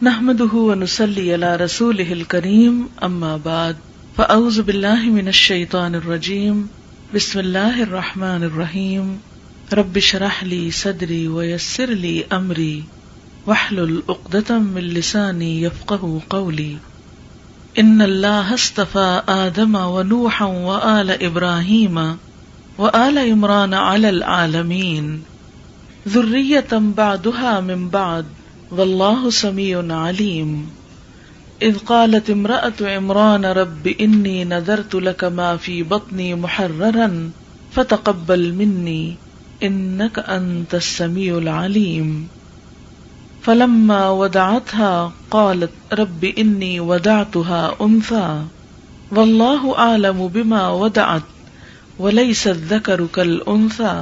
نحمده ونصلي على رسوله الكريم اما بعد فاعوذ بالله من الشيطان الرجيم بسم الله الرحمن الرحيم رب اشرح لي صدري ويسر لي امري واحلل عقدة من لساني يفقهوا قولي ان الله اصطفى آدم ونوحا وآل ابراهيم وآل عمران على العالمين ذرية بعضها من بعض واللہ سمیع علیم اذ قالت امرأة عمران رب انی نذرت لك ما في بطنی محررا فتقبل منی انک انت السمیع العلیم فلما وضعتها قالت رب انی وضعتها انثى واللہ اعلم بما وضعت وليس الذکر كالانثى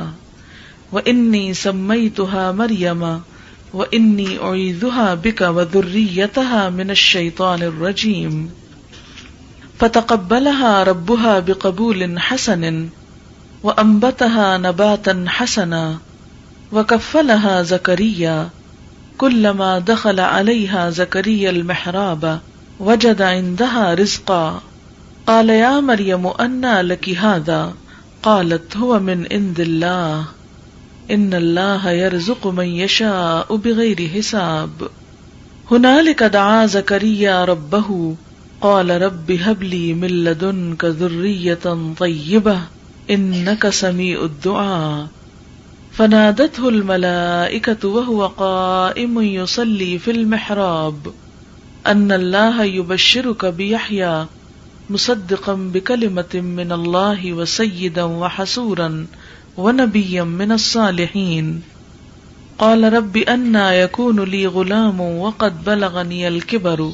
وانی سمیتها مریم وإني أعيذها بك وذريتها من الشيطان الرجيم فتقبلها ربها بقبول حسن وأنبتها نباتا حسنا وكفلها زكريا كلما دخل عليها زكريا المحراب وجد عندها رزقا قال يا مريم أنى لك هذا قالت هو من عند الله ان اللہ یرزق من یشاء بغیر حساب ہنالک دعا زکریا ربہ قال رب هب لي من لدنك ذریة طیبة انک سمیع الدعاء فنادته الملائکة وهو قائم يصلي في المحراب ان اللہ یبشرک بیحیی مصدقا بکلمة من اللہ وسیدا وحسورا ونبيا من الصالحين قال رب أنى يكون لي غلام وقد بلغني الكبر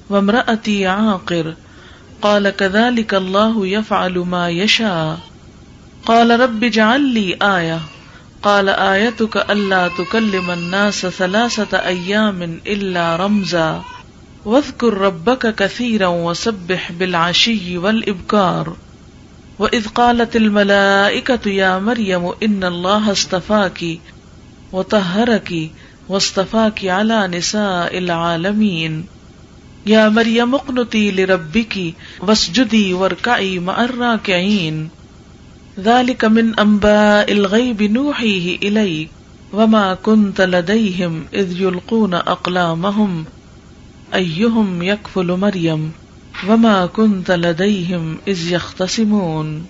وامرأتي عاقر قال كذلك الله يفعل ما يشاء قال رب اجعل لي آية قال آيتك ألا تكلم الناس 3 أيام إلا رمزا واذكر ربك كثيرا وسبح بالعشي والإبكار وَإِذْ قَالَتِ الْمَلَائِكَةُ يَا مَرْيَمُ إِنَّ اللَّهَ اصْطَفَاكِ وَطَهَّرَكِ وَاصْطَفَاكِ عَلَى نِسَاءِ الْعَالَمِينَ يَا مَرْيَمُ اقْنُتِي لِرَبِّكِ وَاسْجُدِي وَارْكَعِي مَعَ الرَّاكِعِينَ ذَلِكَ مِنْ أَنْبَاءِ الْغَيْبِ نُوحِيهِ إِلَيْكَ وَمَا كُنْتَ لَدَيْهِمْ إِذْ يُلْقُونَ أَقْلَامَهُمْ أَيُّهُمْ يَكْفُلُ مَرْيَمَ وما كنت لديهم إذ يختصمون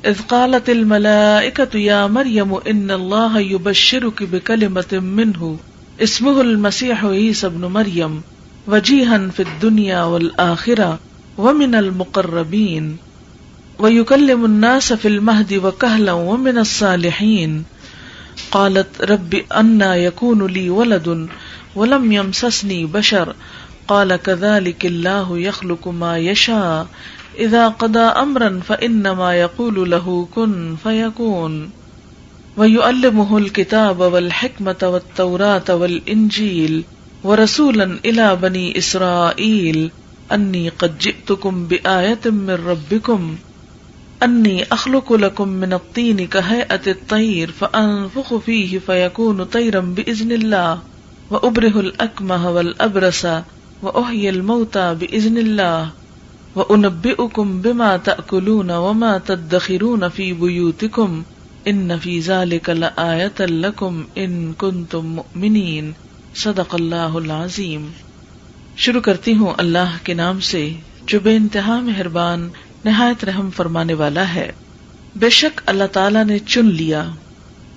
إذ قالت الملائكة يا مريم إن الله يبشرك بكلمة منه اسمه المسيح عيسى ابن مريم وجيها في الدنيا والآخرة ومن المقربين ويكلم الناس في المهد وكهلا ومن الصالحين قالت رب أنى يكون لي ولد ولم يمسسني بشر قال كذلك الله يخلق ما يشاء إذا قضى أمرا فإنما يقول له كن فيكون ويعلمه الكتاب والحكمة والتوراة والإنجيل ورسولا إلى بني إسرائيل أني قد جئتكم بآية من ربكم أني أخلق لكم من الطين كهيئة الطير فأنفخ فيه فيكون طيرا بإذن الله وأبرئ الأكمه والأبرص وأحيي الموتى بإذن الله وأنبئكم بما تأكلون وما تدخرون في بيوتكم إن في ذلك لآية لكم إن كنتم مؤمنين صدق اللہ العظیم۔ شروع کرتی ہوں اللہ کے نام سے جو بے انتہا مہربان نہایت رحم فرمانے والا ہے۔ بے شک اللہ تعالیٰ نے چن لیا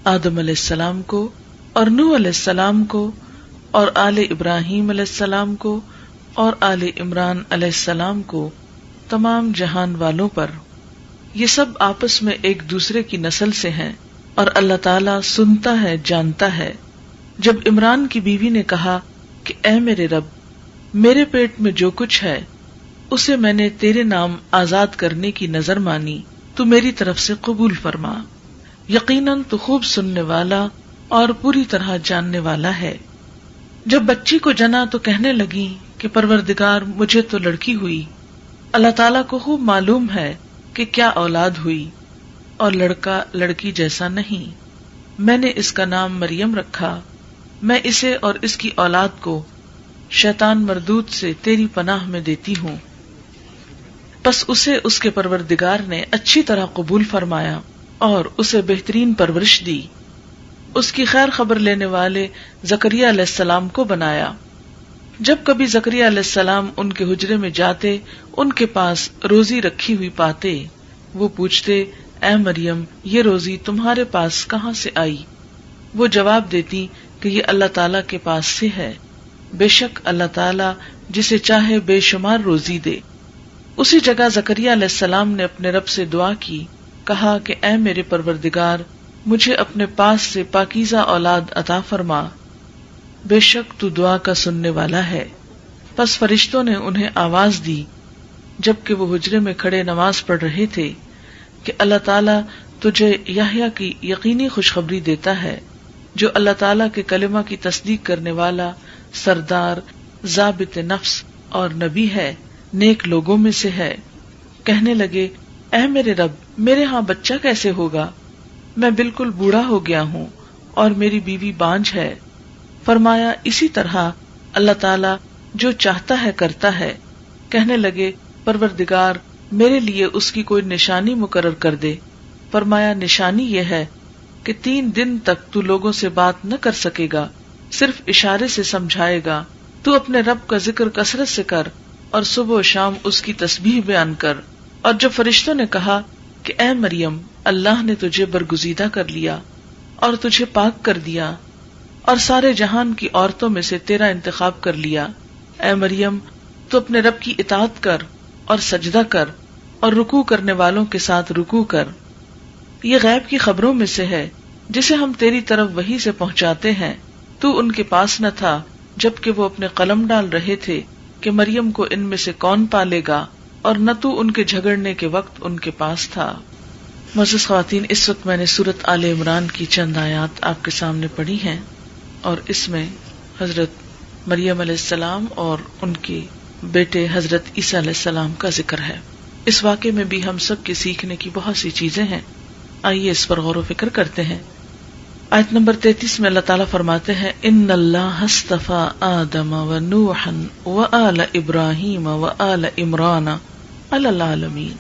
آدم علیہ السلام کو اور نوح علیہ السلام کو اور آل ابراہیم علیہ السلام کو اور آل عمران علیہ السلام کو تمام جہان والوں پر۔ یہ سب آپس میں ایک دوسرے کی نسل سے ہیں اور اللہ تعالیٰ سنتا ہے، جانتا ہے۔ جب عمران کی بیوی نے کہا کہ اے میرے رب، میرے پیٹ میں جو کچھ ہے اسے میں نے تیرے نام آزاد کرنے کی نظر مانی، تو میری طرف سے قبول فرما، یقیناً تو خوب سننے والا اور پوری طرح جاننے والا ہے۔ جب بچی کو جنا تو کہنے لگی کہ پروردگار مجھے تو لڑکی ہوئی، اللہ تعالیٰ کو خوب معلوم ہے کہ کیا اولاد ہوئی اور لڑکا لڑکی جیسا نہیں۔ میں نے اس کا نام مریم رکھا، میں اسے اور اس کی اولاد کو شیطان مردود سے تیری پناہ میں دیتی ہوں۔ پس اسے اس کے پروردگار نے اچھی طرح قبول فرمایا اور اسے بہترین پرورش دی۔ اس کی خیر خبر لینے والے زکریا علیہ السلام کو بنایا۔ جب کبھی زکریا علیہ السلام ان کے حجرے میں جاتے، ان کے پاس روزی رکھی ہوئی پاتے، وہ پوچھتے، اے مریم، یہ روزی تمہارے پاس کہاں سے آئی؟ وہ جواب دیتی کہ یہ اللہ تعالیٰ کے پاس سے ہے، بے شک اللہ تعالیٰ جسے چاہے بے شمار روزی دے۔ اسی جگہ زکریا علیہ السلام نے اپنے رب سے دعا کی، کہا کہ اے میرے پروردگار، مجھے اپنے پاس سے پاکیزہ اولاد عطا فرما، بے شک تو دعا کا سننے والا ہے۔ پس فرشتوں نے انہیں آواز دی جبکہ وہ حجرے میں کھڑے نماز پڑھ رہے تھے کہ اللہ تعالیٰ تجھے یحییٰ کی یقینی خوشخبری دیتا ہے، جو اللہ تعالیٰ کے کلمہ کی تصدیق کرنے والا، سردار، ضابط نفس اور نبی ہے، نیک لوگوں میں سے ہے۔ کہنے لگے، اے میرے رب، میرے ہاں بچہ کیسے ہوگا؟ میں بالکل بوڑھا ہو گیا ہوں اور میری بیوی بانجھ ہے۔ فرمایا، اسی طرح اللہ تعالیٰ جو چاہتا ہے کرتا ہے۔ کہنے لگے، پروردگار، میرے لیے اس کی کوئی نشانی مقرر کر دے۔ فرمایا، نشانی یہ ہے کہ 3 دن تک تو لوگوں سے بات نہ کر سکے گا، صرف اشارے سے سمجھائے گا۔ تو اپنے رب کا ذکر کثرت سے کر اور صبح و شام اس کی تسبیح بیان کر۔ اور جب فرشتوں نے کہا کہ اے مریم، اللہ نے تجھے برگزیدہ کر لیا اور تجھے پاک کر دیا اور سارے جہان کی عورتوں میں سے تیرا انتخاب کر لیا، اے مریم تو اپنے رب کی اطاعت کر اور سجدہ کر اور رکوع کرنے والوں کے ساتھ رکوع کر۔ یہ غیب کی خبروں میں سے ہے جسے ہم تیری طرف وحی سے پہنچاتے ہیں۔ تو ان کے پاس نہ تھا جبکہ وہ اپنے قلم ڈال رہے تھے کہ مریم کو ان میں سے کون پالے گا، اور نہ تو ان کے جھگڑنے کے وقت ان کے پاس تھا۔ معزز خواتین، اس وقت میں نے سورۃ آل عمران کی چند آیات آپ کے سامنے پڑھی ہیں، اور اس میں حضرت مریم علیہ السلام اور ان کے بیٹے حضرت عیسیٰ علیہ السلام کا ذکر ہے۔ اس واقعے میں بھی ہم سب کے سیکھنے کی بہت سی چیزیں ہیں، آئیے اس پر غور و فکر کرتے ہیں۔ آیت نمبر 33 میں اللہ تعالیٰ فرماتے ہیں، ان اللہ اصطفیٰ آدم و نوحا و آل ابراہیم و آل عمران علی العالمین۔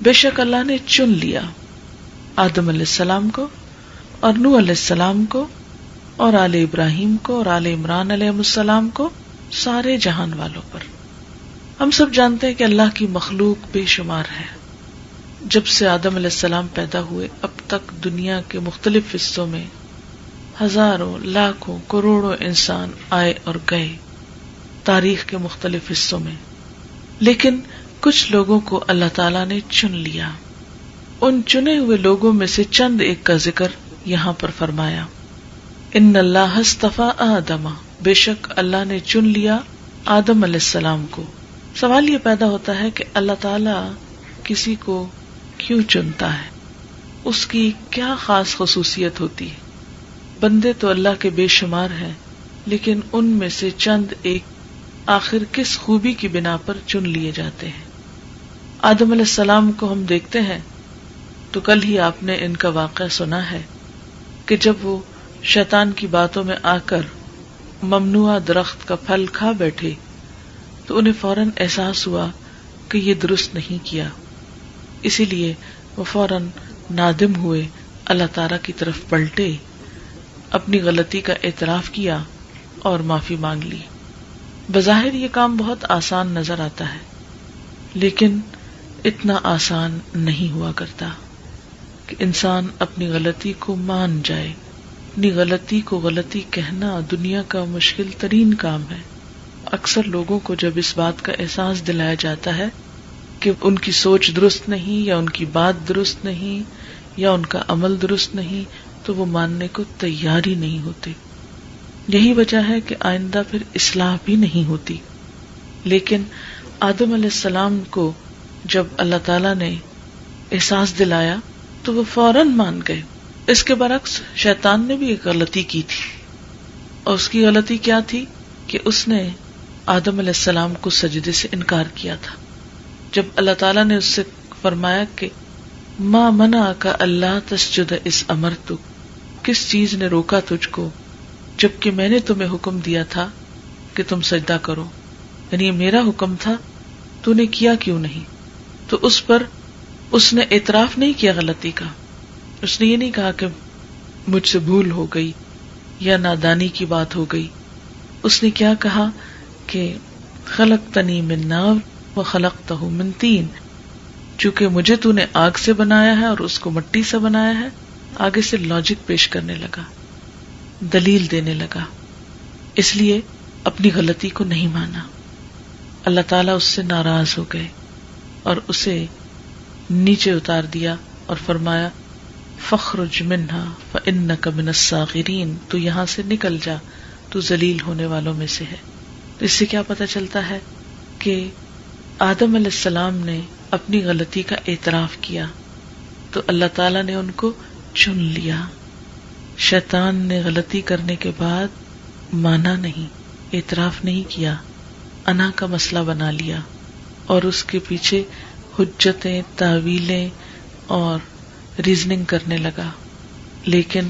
بے شک اللہ نے چن لیا آدم علیہ السلام کو اور نوح علیہ السلام کو اور آل ابراہیم کو اور آل عمران علیہ السلام کو سارے جہان والوں پر۔ ہم سب جانتے ہیں کہ اللہ کی مخلوق بے شمار ہے۔ جب سے آدم علیہ السلام پیدا ہوئے اب تک دنیا کے مختلف حصوں میں ہزاروں، لاکھوں، کروڑوں انسان آئے اور گئے تاریخ کے مختلف حصوں میں، لیکن کچھ لوگوں کو اللہ تعالیٰ نے چن لیا۔ ان چنے ہوئے لوگوں میں سے چند ایک کا ذکر یہاں پر فرمایا، ان اللہ اصطفیٰ آدم، بے شک اللہ نے چن لیا آدم علیہ السلام کو۔ سوال یہ پیدا ہوتا ہے کہ اللہ تعالیٰ کسی کو کیوں چنتا ہے؟ اس کی کیا خاص خصوصیت ہوتی ہے؟ بندے تو اللہ کے بے شمار ہیں، لیکن ان میں سے چند ایک آخر کس خوبی کی بنا پر چن لیے جاتے ہیں؟ آدم علیہ السلام کو ہم دیکھتے ہیں تو کل ہی آپ نے ان کا واقعہ سنا ہے کہ جب وہ شیطان کی باتوں میں آ کر ممنوعہ درخت کا پھل کھا بیٹھے تو انہیں فوراً احساس ہوا کہ یہ درست نہیں کیا، اسی لیے وہ فوراً نادم ہوئے، اللہ تعالیٰ کی طرف پلٹے، اپنی غلطی کا اعتراف کیا اور معافی مانگ لی۔ بظاہر یہ کام بہت آسان نظر آتا ہے، لیکن اتنا آسان نہیں ہوا کرتا کہ انسان اپنی غلطی کو مان جائے۔ اپنی غلطی کو غلطی کہنا دنیا کا مشکل ترین کام ہے۔ اکثر لوگوں کو جب اس بات کا احساس دلایا جاتا ہے کہ ان کی سوچ درست نہیں یا ان کی بات درست نہیں یا ان کا عمل درست نہیں تو وہ ماننے کو تیار ہی نہیں ہوتے۔ یہی وجہ ہے کہ آئندہ پھر اصلاح بھی نہیں ہوتی۔ لیکن آدم علیہ السلام کو جب اللہ تعالیٰ نے احساس دلایا تو وہ فوراً مان گئے۔ اس کے برعکس شیطان نے بھی ایک غلطی کی تھی، اور اس کی غلطی کیا تھی کہ اس نے آدم علیہ السلام کو سجدے سے انکار کیا تھا۔ جب اللہ تعالیٰ نے اس سے فرمایا کہ ما منعک اللہ تسجد اذ امرتک، کس چیز نے روکا تجھ کو جبکہ میں نے تمہیں حکم دیا تھا کہ تم سجدہ کرو، یعنی یہ میرا حکم تھا، تو نے کیا کیوں نہیں؟ تو اس پر اس نے اعتراف نہیں کیا غلطی کا. اس نے یہ نہیں کہا کہ مجھ سے بھول ہو گئی یا نادانی کی بات ہو گئی. اس نے کیا کہا کہ خلقتنی من نار وخلقتہ من طین، چونکہ مجھے تو نے آگ سے بنایا ہے اور اس کو مٹی سے بنایا ہے. آگے سے لاجک پیش کرنے لگا، دلیل دینے لگا، اس لیے اپنی غلطی کو نہیں مانا. اللہ تعالیٰ اس سے ناراض ہو گئے اور اسے نیچے اتار دیا اور فرمایا فاخرج منہا فإنک من الصاغرین، تو یہاں سے نکل جا، تو ذلیل ہونے والوں میں سے ہے. تو اس سے کیا پتہ چلتا ہے کہ آدم علیہ السلام نے اپنی غلطی کا اعتراف کیا تو اللہ تعالیٰ نے ان کو چن لیا. شیطان نے غلطی کرنے کے بعد مانا نہیں، اعتراف نہیں کیا، انا کا مسئلہ بنا لیا اور اس کے پیچھے حجتیں، تاویلیں اور ریزننگ کرنے لگا. لیکن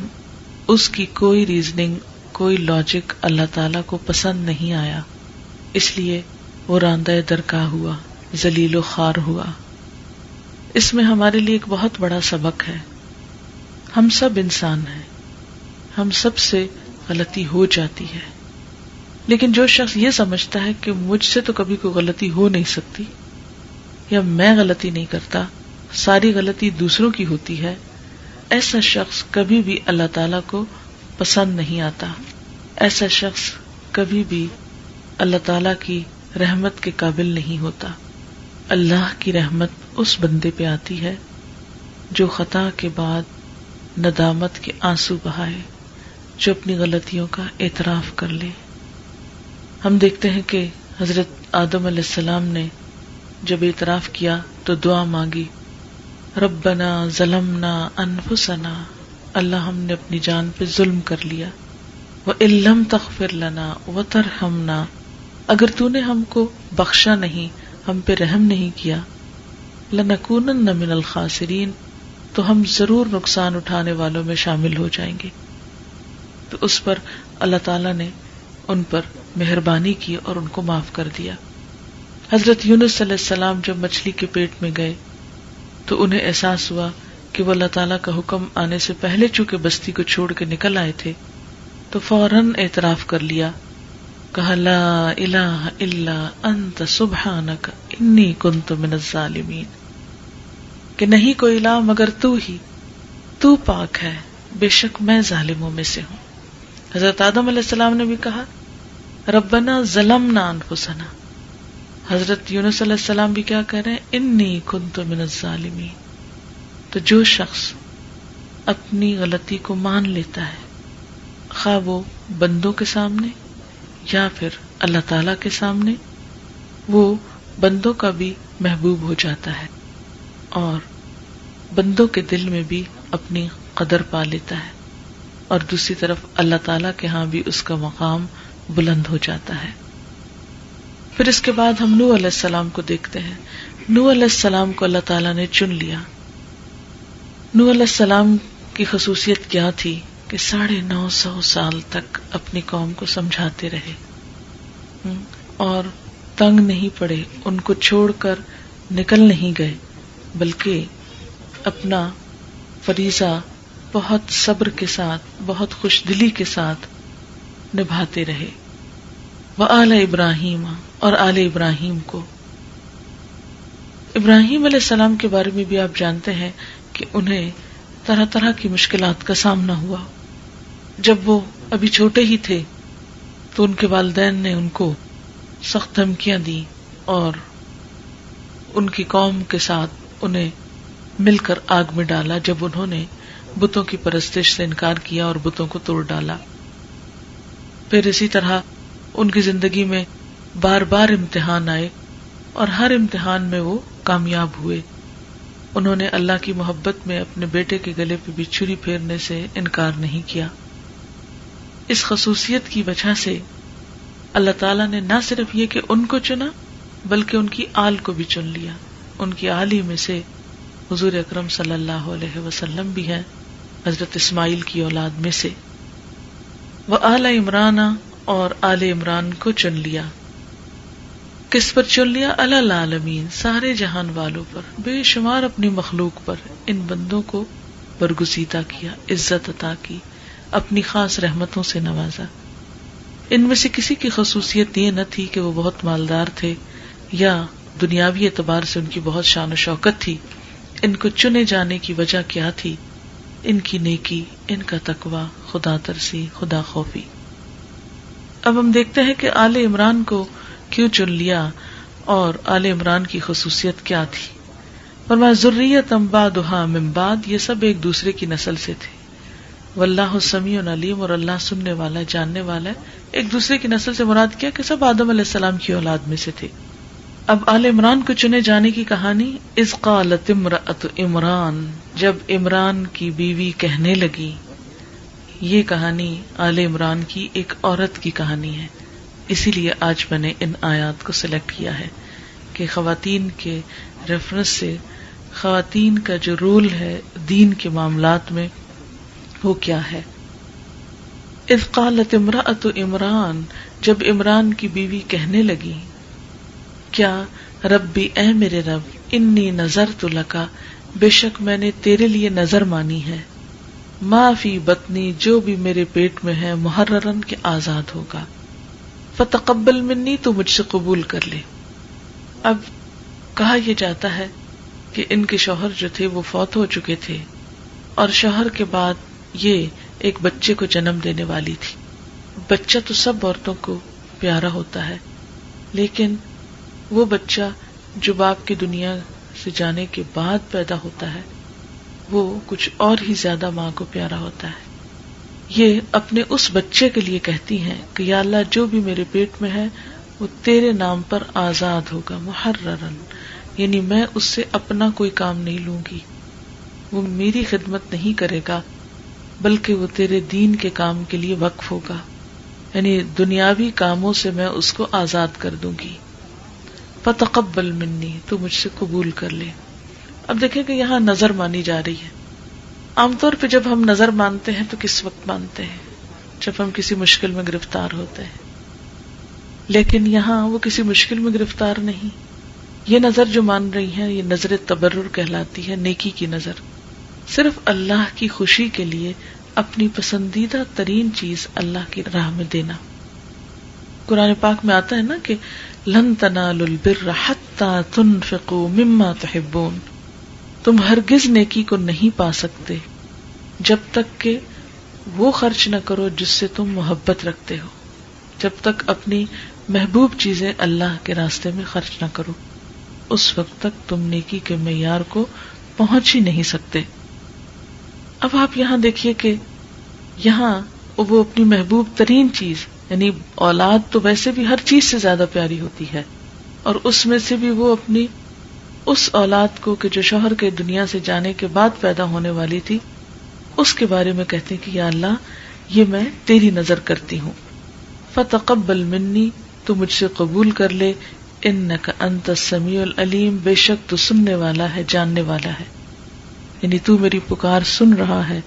اس کی کوئی ریزننگ، کوئی لاجک اللہ تعالیٰ کو پسند نہیں آیا، اس لیے وہ راندہ درگاہ ہوا، ذلیل و خوار ہوا. اس میں ہمارے لیے ایک بہت بڑا سبق ہے. ہم سب انسان ہیں، ہم سب سے غلطی ہو جاتی ہے، لیکن جو شخص یہ سمجھتا ہے کہ مجھ سے تو کبھی کوئی غلطی ہو نہیں سکتی یا میں غلطی نہیں کرتا، ساری غلطی دوسروں کی ہوتی ہے، ایسا شخص کبھی بھی اللہ تعالیٰ کو پسند نہیں آتا. ایسا شخص کبھی بھی اللہ تعالیٰ کی رحمت کے قابل نہیں ہوتا. اللہ کی رحمت اس بندے پہ آتی ہے جو خطا کے بعد ندامت کے آنسو بہائے، جو اپنی غلطیوں کا اعتراف کر لے. ہم دیکھتے ہیں کہ حضرت آدم علیہ السلام نے جب اعتراف کیا تو دعا مانگی، ربنا ظلمنا انفسنا، اللہ ہم نے اپنی جان پہ ظلم کر لیا، وَإِن لَّمْ تَغْفِرْ لَنَا وَتَرْحَمْنَا، اگر تو نے ہم کو بخشا نہیں، ہم پہ رحم نہیں کیا، لَنَكُونَنَّ مِنَ الْخَاسِرِينَ، تو ہم ضرور نقصان اٹھانے والوں میں شامل ہو جائیں گے. تو اس پر اللہ تعالیٰ نے ان پر مہربانی کی اور ان کو معاف کر دیا. حضرت یونس علیہ السلام جب مچھلی کے پیٹ میں گئے تو انہیں احساس ہوا کہ وہ اللہ تعالیٰ کا حکم آنے سے پہلے چونکہ بستی کو چھوڑ کے نکل آئے تھے تو فوراً اعتراف کر لیا، کہا لا الہ الا انت سبحانک انی کنت من الظالمین، کہ نہیں کوئی الہ مگر تو ہی، تو پاک ہے، بے شک میں ظالموں میں سے ہوں. حضرت آدم علیہ السلام نے بھی کہا ربنا ظلمنا انفسنا. حضرت یونس علیہ السلام بھی کیا کہہ رہے ہیں، انی کنت من الظالمین. تو جو شخص اپنی غلطی کو مان لیتا ہے، خواہ وہ بندوں کے سامنے یا پھر اللہ تعالی کے سامنے، وہ بندوں کا بھی محبوب ہو جاتا ہے اور بندوں کے دل میں بھی اپنی قدر پا لیتا ہے، اور دوسری طرف اللہ تعالیٰ کے ہاں بھی اس کا مقام بلند ہو جاتا ہے. پھر اس کے بعد ہم نوح علیہ السلام کو دیکھتے ہیں. نوح علیہ السلام کو اللہ تعالیٰ نے چن لیا. نوح علیہ السلام کی خصوصیت کیا تھی کہ 950 سال تک اپنی قوم کو سمجھاتے رہے اور تنگ نہیں پڑے، ان کو چھوڑ کر نکل نہیں گئے، بلکہ اپنا فریضہ بہت صبر کے ساتھ، بہت خوش دلی کے ساتھ نبھاتے رہے. وآل ابراہیم، اور آل ابراہیم کو. ابراہیم علیہ السلام کے بارے میں بھی آپ جانتے ہیں کہ انہیں طرح طرح کی مشکلات کا سامنا ہوا. جب وہ ابھی چھوٹے ہی تھے تو ان کے والدین نے ان کو سخت دھمکیاں دی اور ان کی قوم کے ساتھ انہیں مل کر آگ میں ڈالا جب انہوں نے بتوں کی پرستش سے انکار کیا اور بتوں کو توڑ ڈالا. پھر اسی طرح ان کی زندگی میں بار بار امتحان آئے اور ہر امتحان میں وہ کامیاب ہوئے. انہوں نے اللہ کی محبت میں اپنے بیٹے کے گلے پہ بھی چھری پھیرنے سے انکار نہیں کیا. اس خصوصیت کی وجہ سے اللہ تعالیٰ نے نہ صرف یہ کہ ان کو چنا بلکہ ان کی آل کو بھی چن لیا. ان کی آل ہی میں سے حضور اکرم صلی اللہ علیہ وسلم بھی ہیں، حضرت اسماعیل کی اولاد میں سے. وآل عمران، اور آل عمران کو چن لیا. کس پر چن لیا؟ علی العالمین، سارے جہان والوں پر، بے شمار اپنی مخلوق پر ان بندوں کو برگزیدہ کیا، عزت عطا کی، اپنی خاص رحمتوں سے نوازا. ان میں سے کسی کی خصوصیت یہ نہ تھی کہ وہ بہت مالدار تھے یا دنیاوی اعتبار سے ان کی بہت شان و شوکت تھی. ان کو چنے جانے کی وجہ کیا تھی؟ ان کی نیکی، ان کا تقوی، خدا ترسی، خدا خوفی. اب ہم دیکھتے ہیں کہ آل عمران کو کیوں چن لیا اور آل عمران کی خصوصیت کیا تھی. فرمایا ذریۃ بعضھا من بعض، یہ سب ایک دوسرے کی نسل سے تھے. واللہ سمیع علیم، اور اللہ سننے والا، جاننے والا ہے. ایک دوسرے کی نسل سے مراد کیا کہ سب آدم علیہ السلام کی اولاد میں سے تھے. اب آل عمران کو چنے جانے کی کہانی، اذ قالت امرأۃ عمران، جب عمران کی بیوی کہنے لگی. یہ کہانی آل عمران کی ایک عورت کی کہانی ہے، اسی لیے آج میں نے ان آیات کو سلیکٹ کیا ہے کہ خواتین کے ریفرنس سے خواتین کا جو رول ہے دین کے معاملات میں وہ کیا ہے. اذ قالت امرأۃ عمران، جب عمران کی بیوی کہنے لگی، کیا؟ ربی، اے میرے رب، انی نذرت لک، بے شک میں نے تیرے لیے نظر مانی ہے، ما فی بطنی، جو بھی میرے پیٹ میں ہے، محررن کے آزاد ہوگا، فتقبل منی، تو مجھ سے قبول کر لے. اب کہا یہ جاتا ہے کہ ان کے شوہر جو تھے وہ فوت ہو چکے تھے اور شوہر کے بعد یہ ایک بچے کو جنم دینے والی تھی. بچہ تو سب عورتوں کو پیارا ہوتا ہے، لیکن وہ بچہ جو باپ کی دنیا سے جانے کے بعد پیدا ہوتا ہے وہ کچھ اور ہی زیادہ ماں کو پیارا ہوتا ہے. یہ اپنے اس بچے کے لیے کہتی ہیں کہ یا اللہ، جو بھی میرے پیٹ میں ہے وہ تیرے نام پر آزاد ہوگا، محررن، یعنی میں اس سے اپنا کوئی کام نہیں لوں گی، وہ میری خدمت نہیں کرے گا بلکہ وہ تیرے دین کے کام کے لیے وقف ہوگا، یعنی دنیاوی کاموں سے میں اس کو آزاد کر دوں گی. فتقبل منی، تو مجھ سے قبول کر لے. اب دیکھیں کہ یہاں نظر مانی جا رہی ہے. عام طور پہ جب ہم نظر مانتے ہیں تو کس وقت مانتے ہیں؟ جب ہم کسی مشکل میں گرفتار ہوتے ہیں. لیکن یہاں وہ کسی مشکل میں گرفتار نہیں. یہ نظر جو مان رہی ہے یہ نظر تبرر کہلاتی ہے، نیکی کی نظر. صرف اللہ کی خوشی کے لیے اپنی پسندیدہ ترین چیز اللہ کی راہ میں دینا. قرآن پاک میں آتا ہے نا کہ لن تنالوا البر حتی تنفقوا مما تحبون، تم ہرگز نیکی کو نہیں پا سکتے جب تک کہ وہ خرچ نہ کرو جس سے تم محبت رکھتے ہو، جب تک اپنی محبوب چیزیں اللہ کے راستے میں خرچ نہ کرو، اس وقت تک تم نیکی کے معیار کو پہنچ ہی نہیں سکتے. اب آپ یہاں دیکھیے کہ یہاں وہ اپنی محبوب ترین چیز، یعنی اولاد تو ویسے بھی ہر چیز سے زیادہ پیاری ہوتی ہے، اور اس میں سے بھی وہ اپنی اس اولاد کو کہ جو شوہر کے دنیا سے جانے کے بعد پیدا ہونے والی تھی، اس کے بارے میں کہتے ہیں کہ یا اللہ، یہ میں تیری نظر کرتی ہوں. فتقبل منی، تو مجھ سے قبول کر لے، انک انت السمیع العلیم، بے شک تو سننے والا ہے، جاننے والا ہے. یعنی تو میری پکار سن رہا ہے،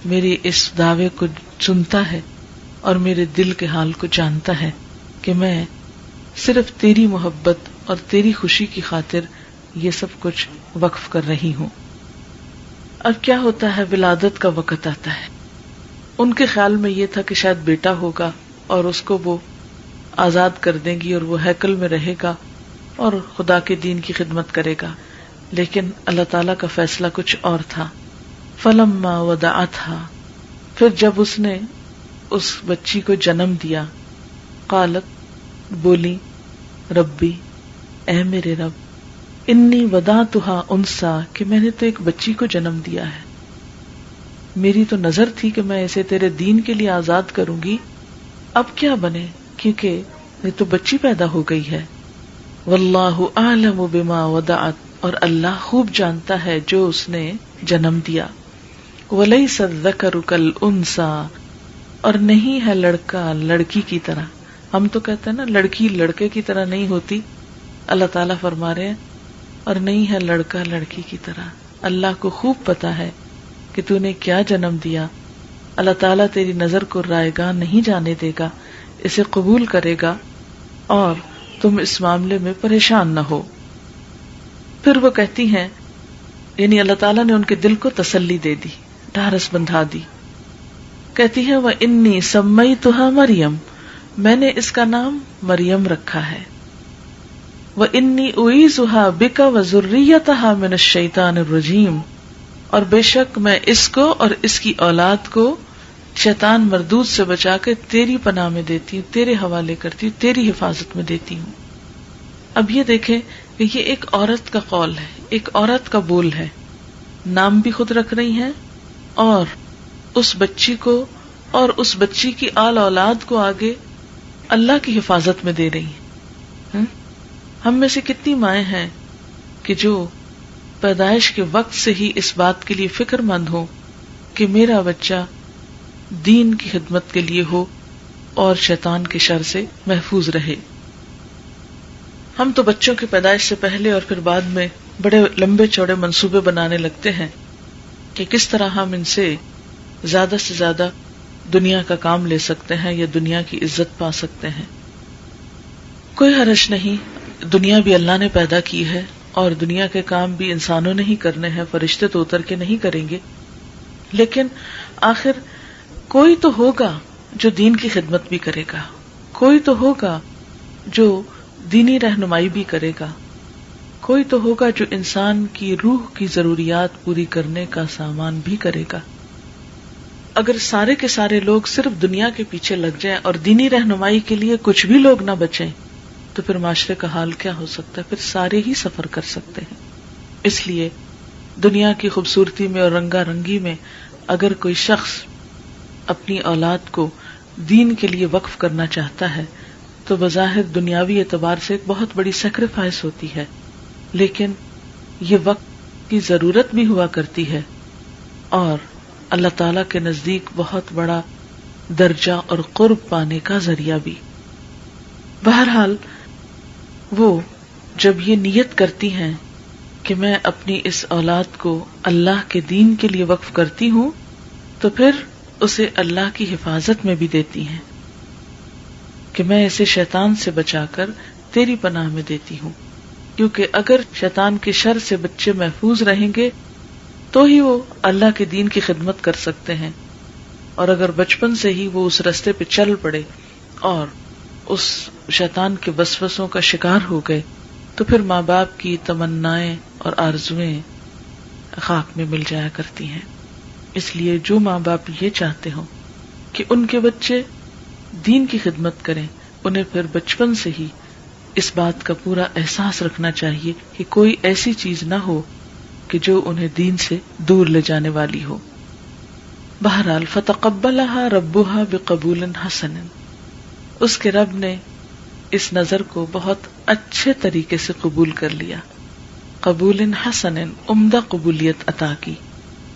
میری اس دعوے کو سنتا ہے اور میرے دل کے حال کو جانتا ہے کہ میں صرف تیری محبت اور تیری خوشی کی خاطر یہ سب کچھ وقف کر رہی ہوں. اب کیا ہوتا ہے، ولادت کا وقت آتا ہے. ان کے خیال میں یہ تھا کہ شاید بیٹا ہوگا اور اس کو وہ آزاد کر دیں گی اور وہ ہیکل میں رہے گا اور خدا کے دین کی خدمت کرے گا، لیکن اللہ تعالیٰ کا فیصلہ کچھ اور تھا. فلما وضعتها، پھر جب اس نے اس بچی کو جنم دیا، قالت، بولی، ربی، اے میرے رب، انی وضعتها انثی، کہ میں نے تو ایک بچی کو جنم دیا ہے، میری تو نظر تھی کہ میں اسے تیرے دین کے لیے آزاد کروں گی، اب کیا بنے، کیونکہ یہ تو بچی پیدا ہو گئی ہے. واللہ اعلم بما وضعت، اور اللہ خوب جانتا ہے جو اس نے جنم دیا. ولیس الذکر کالانثی، اور نہیں ہے لڑکا لڑکی کی طرح. ہم تو کہتے ہیں نا لڑکی لڑکے کی طرح نہیں ہوتی، اللہ تعالیٰ فرما رہے ہیں اور نہیں ہے لڑکا لڑکی کی طرح. اللہ کو خوب پتا ہے کہ تو نے کیا جنم دیا. اللہ تعالیٰ تیری نظر کو رائیگاں نہیں جانے دے گا، اسے قبول کرے گا اور تم اس معاملے میں پریشان نہ ہو. پھر وہ کہتی ہیں، یعنی اللہ تعالیٰ نے ان کے دل کو تسلی دے دی، ڈھارس بندھا دی. کہتی ہے وَإِنِّي سَمَّيْتُهَا مریم، میں نے اس کا نام مریم رکھا ہے. وَإِنِّي أُعِيذُهَا بِكَ وَذُرِّيَّتَهَا مِنَ الشَّيْطَانِ الرَّجِيمِ، اور بے شک میں اس کو اور اس کی اولاد کو شیطان مردود سے بچا کے تیری پناہ میں دیتی ہوں، تیرے حوالے کرتی ہوں، تیری حفاظت میں دیتی ہوں. اب یہ دیکھیں کہ یہ ایک عورت کا قول ہے، ایک عورت کا بول ہے، نام بھی خود رکھ رہی ہیں اور اس بچی کو اور اس بچی کی آل اولاد کو آگے اللہ کی حفاظت میں دے رہی ہیں. ہم میں سے کتنی مائیں ہیں کہ جو پیدائش کے وقت سے ہی اس بات کے لیے فکر مند ہو کہ میرا بچہ دین کی خدمت کے لیے ہو اور شیطان کے شر سے محفوظ رہے. ہم تو بچوں کی پیدائش سے پہلے اور پھر بعد میں بڑے لمبے چوڑے منصوبے بنانے لگتے ہیں کہ کس طرح ہم ان سے زیادہ سے زیادہ دنیا کا کام لے سکتے ہیں یا دنیا کی عزت پا سکتے ہیں. کوئی حرج نہیں، دنیا بھی اللہ نے پیدا کی ہے اور دنیا کے کام بھی انسانوں نے ہی کرنے ہیں، فرشتے تو اتر کے نہیں کریں گے. لیکن آخر کوئی تو ہوگا جو دین کی خدمت بھی کرے گا، کوئی تو ہوگا جو دینی رہنمائی بھی کرے گا، کوئی تو ہوگا جو انسان کی روح کی ضروریات پوری کرنے کا سامان بھی کرے گا. اگر سارے کے سارے لوگ صرف دنیا کے پیچھے لگ جائیں اور دینی رہنمائی کے لیے کچھ بھی لوگ نہ بچیں تو پھر معاشرے کا حال کیا ہو سکتا ہے؟ پھر سارے ہی سفر کر سکتے ہیں. اس لیے دنیا کی خوبصورتی میں اور رنگا رنگی میں اگر کوئی شخص اپنی اولاد کو دین کے لیے وقف کرنا چاہتا ہے تو بظاہر دنیاوی اعتبار سے ایک بہت بڑی سیکریفائس ہوتی ہے، لیکن یہ وقت کی ضرورت بھی ہوا کرتی ہے اور اللہ تعالی کے نزدیک بہت بڑا درجہ اور قرب پانے کا ذریعہ بھی. بہرحال وہ جب یہ نیت کرتی ہیں کہ میں اپنی اس اولاد کو اللہ کے دین کے لیے وقف کرتی ہوں تو پھر اسے اللہ کی حفاظت میں بھی دیتی ہیں کہ میں اسے شیطان سے بچا کر تیری پناہ میں دیتی ہوں، کیونکہ اگر شیطان کے شر سے بچے محفوظ رہیں گے تو ہی وہ اللہ کے دین کی خدمت کر سکتے ہیں. اور اگر بچپن سے ہی وہ اس رستے پہ چل پڑے اور اس شیطان کے وسوسوں کا شکار ہو گئے تو پھر ماں باپ کی تمنائیں اور آرزویں خاک میں مل جایا کرتی ہیں. اس لیے جو ماں باپ یہ چاہتے ہوں کہ ان کے بچے دین کی خدمت کریں، انہیں پھر بچپن سے ہی اس بات کا پورا احساس رکھنا چاہیے کہ کوئی ایسی چیز نہ ہو کہ جو انہیں دین سے دور لے جانے والی ہو. بہرحال فتقبلها ربها بقبول حسن، اس کے رب نے اس نظر کو بہت اچھے طریقے سے قبول کر لیا. قبول حسن، عمدہ قبولیت عطا کی.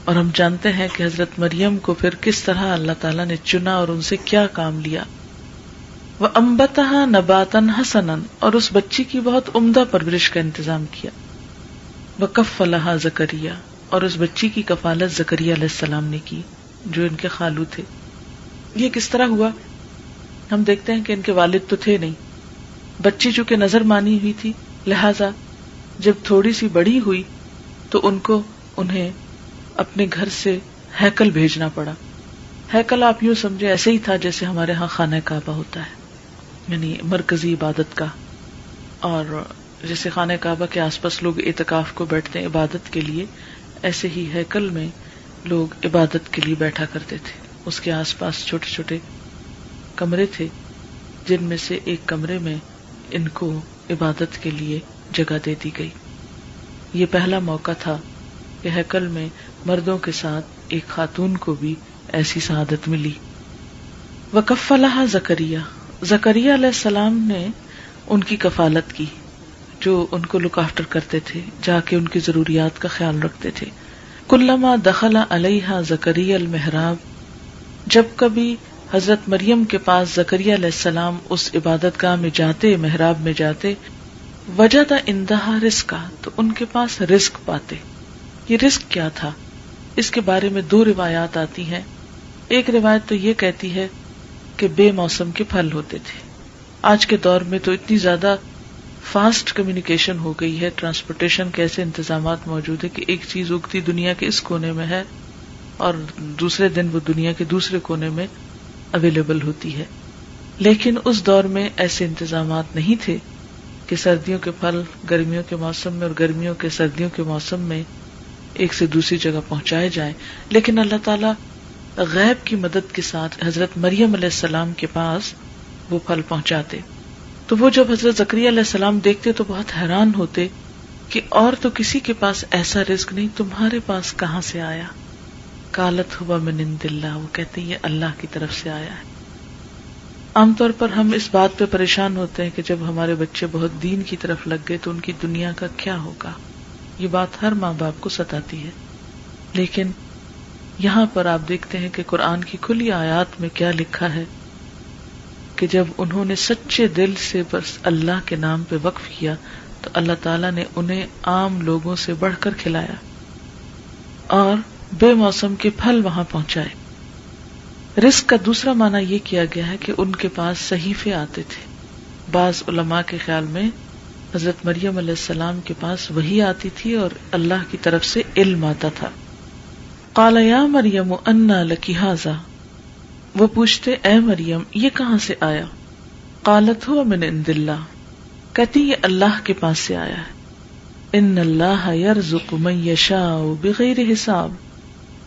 اور ہم جانتے ہیں کہ حضرت مریم کو پھر کس طرح اللہ تعالیٰ نے چنا اور ان سے کیا کام لیا. وَأَنبَتَهَا نَبَاتًا حَسَنًا، اور اس بچی کی بہت عمدہ پرورش کا انتظام کیا. وَكَفَّلَهَا زکریا، اور اس بچی کی کفالت زکریا علیہ السلام نے کی جو ان کے خالو تھے. یہ کس طرح ہوا؟ ہم دیکھتے ہیں کہ ان کے والد تو تھے نہیں، بچی چونکہ نظر مانی ہوئی تھی، لہذا جب تھوڑی سی بڑی ہوئی تو انہیں اپنے گھر سے ہیکل بھیجنا پڑا. ہیکل آپ یوں سمجھے ایسے ہی تھا جیسے ہمارے ہاں خانہ کعبہ ہوتا ہے، یعنی مرکزی عبادت کا. اور جیسے خانہ کعبہ کے آس پاس لوگ اعتکاف کو بیٹھتے ہیں عبادت کے لیے، ایسے ہی ہیکل میں لوگ عبادت کے لیے بیٹھا کرتے تھے. اس کے آس پاس چھوٹے چھوٹے کمرے تھے جن میں سے ایک کمرے میں ان کو عبادت کے لیے جگہ دے دی گئی. یہ پہلا موقع تھا کہ ہیکل میں مردوں کے ساتھ ایک خاتون کو بھی ایسی سعادت ملی. وَكَفَّلَهَا زکریا، زکریا علیہ السلام نے ان کی کفالت کی، جو ان کو لک آفٹر کرتے تھے، جا کے ان کی ضروریات کا خیال رکھتے تھے. کلما دخل علیہا زکریا المحراب، جب کبھی حضرت مریم کے پاس زکریا علیہ السلام اس عبادت گاہ میں جاتے، محراب میں جاتے، وجد عندہا رزقا، تو ان کے پاس رزق پاتے. یہ رزق کیا تھا؟ اس کے بارے میں دو روایات آتی ہیں. ایک روایت تو یہ کہتی ہے کہ بے موسم کے پھل ہوتے تھے. آج کے دور میں تو اتنی زیادہ فاسٹ کمیونیکیشن ہو گئی ہے، ٹرانسپورٹیشن کے ایسے انتظامات موجود ہے کہ ایک چیز اگتی دنیا کے اس کونے میں ہے اور دوسرے دن وہ دنیا کے دوسرے کونے میں اویلیبل ہوتی ہے. لیکن اس دور میں ایسے انتظامات نہیں تھے کہ سردیوں کے پھل گرمیوں کے موسم میں اور گرمیوں کے سردیوں کے موسم میں ایک سے دوسری جگہ پہنچائے جائیں. لیکن اللہ تعالیٰ غیب کی مدد کے ساتھ حضرت مریم علیہ السلام کے پاس وہ پھل پہنچاتے. تو وہ جب حضرت زکریا علیہ السلام دیکھتے تو بہت حیران ہوتے کہ اور تو کسی کے پاس ایسا رزق نہیں، تمہارے پاس کہاں سے آیا؟ قالت ہوا من عند اللہ، وہ کہتے ہیں یہ اللہ کی طرف سے آیا ہے. عام طور پر ہم اس بات پہ پریشان ہوتے ہیں کہ جب ہمارے بچے بہت دین کی طرف لگ گئے تو ان کی دنیا کا کیا ہوگا. یہ بات ہر ماں باپ کو ستاتی ہے. لیکن یہاں پر آپ دیکھتے ہیں کہ قرآن کی کھلی آیات میں کیا لکھا ہے کہ جب انہوں نے سچے دل سے بس اللہ کے نام پہ وقف کیا تو اللہ تعالیٰ نے انہیں عام لوگوں سے بڑھ کر کھلایا اور بے موسم کے پھل وہاں پہنچائے. رزق کا دوسرا معنی یہ کیا گیا ہے کہ ان کے پاس صحیفے آتے تھے. بعض علماء کے خیال میں حضرت مریم علیہ السلام کے پاس وحی آتی تھی اور اللہ کی طرف سے علم آتا تھا. قال یا مریم انا لکی ھذا، وہ پوچھتے اے مریم یہ کہاں سے آیا؟ قالت ہوا من عند اللہ، کہتی یہ اللہ کے پاس سے آیا ہے. ان اللہ یرزق من یشاء بغیر حساب،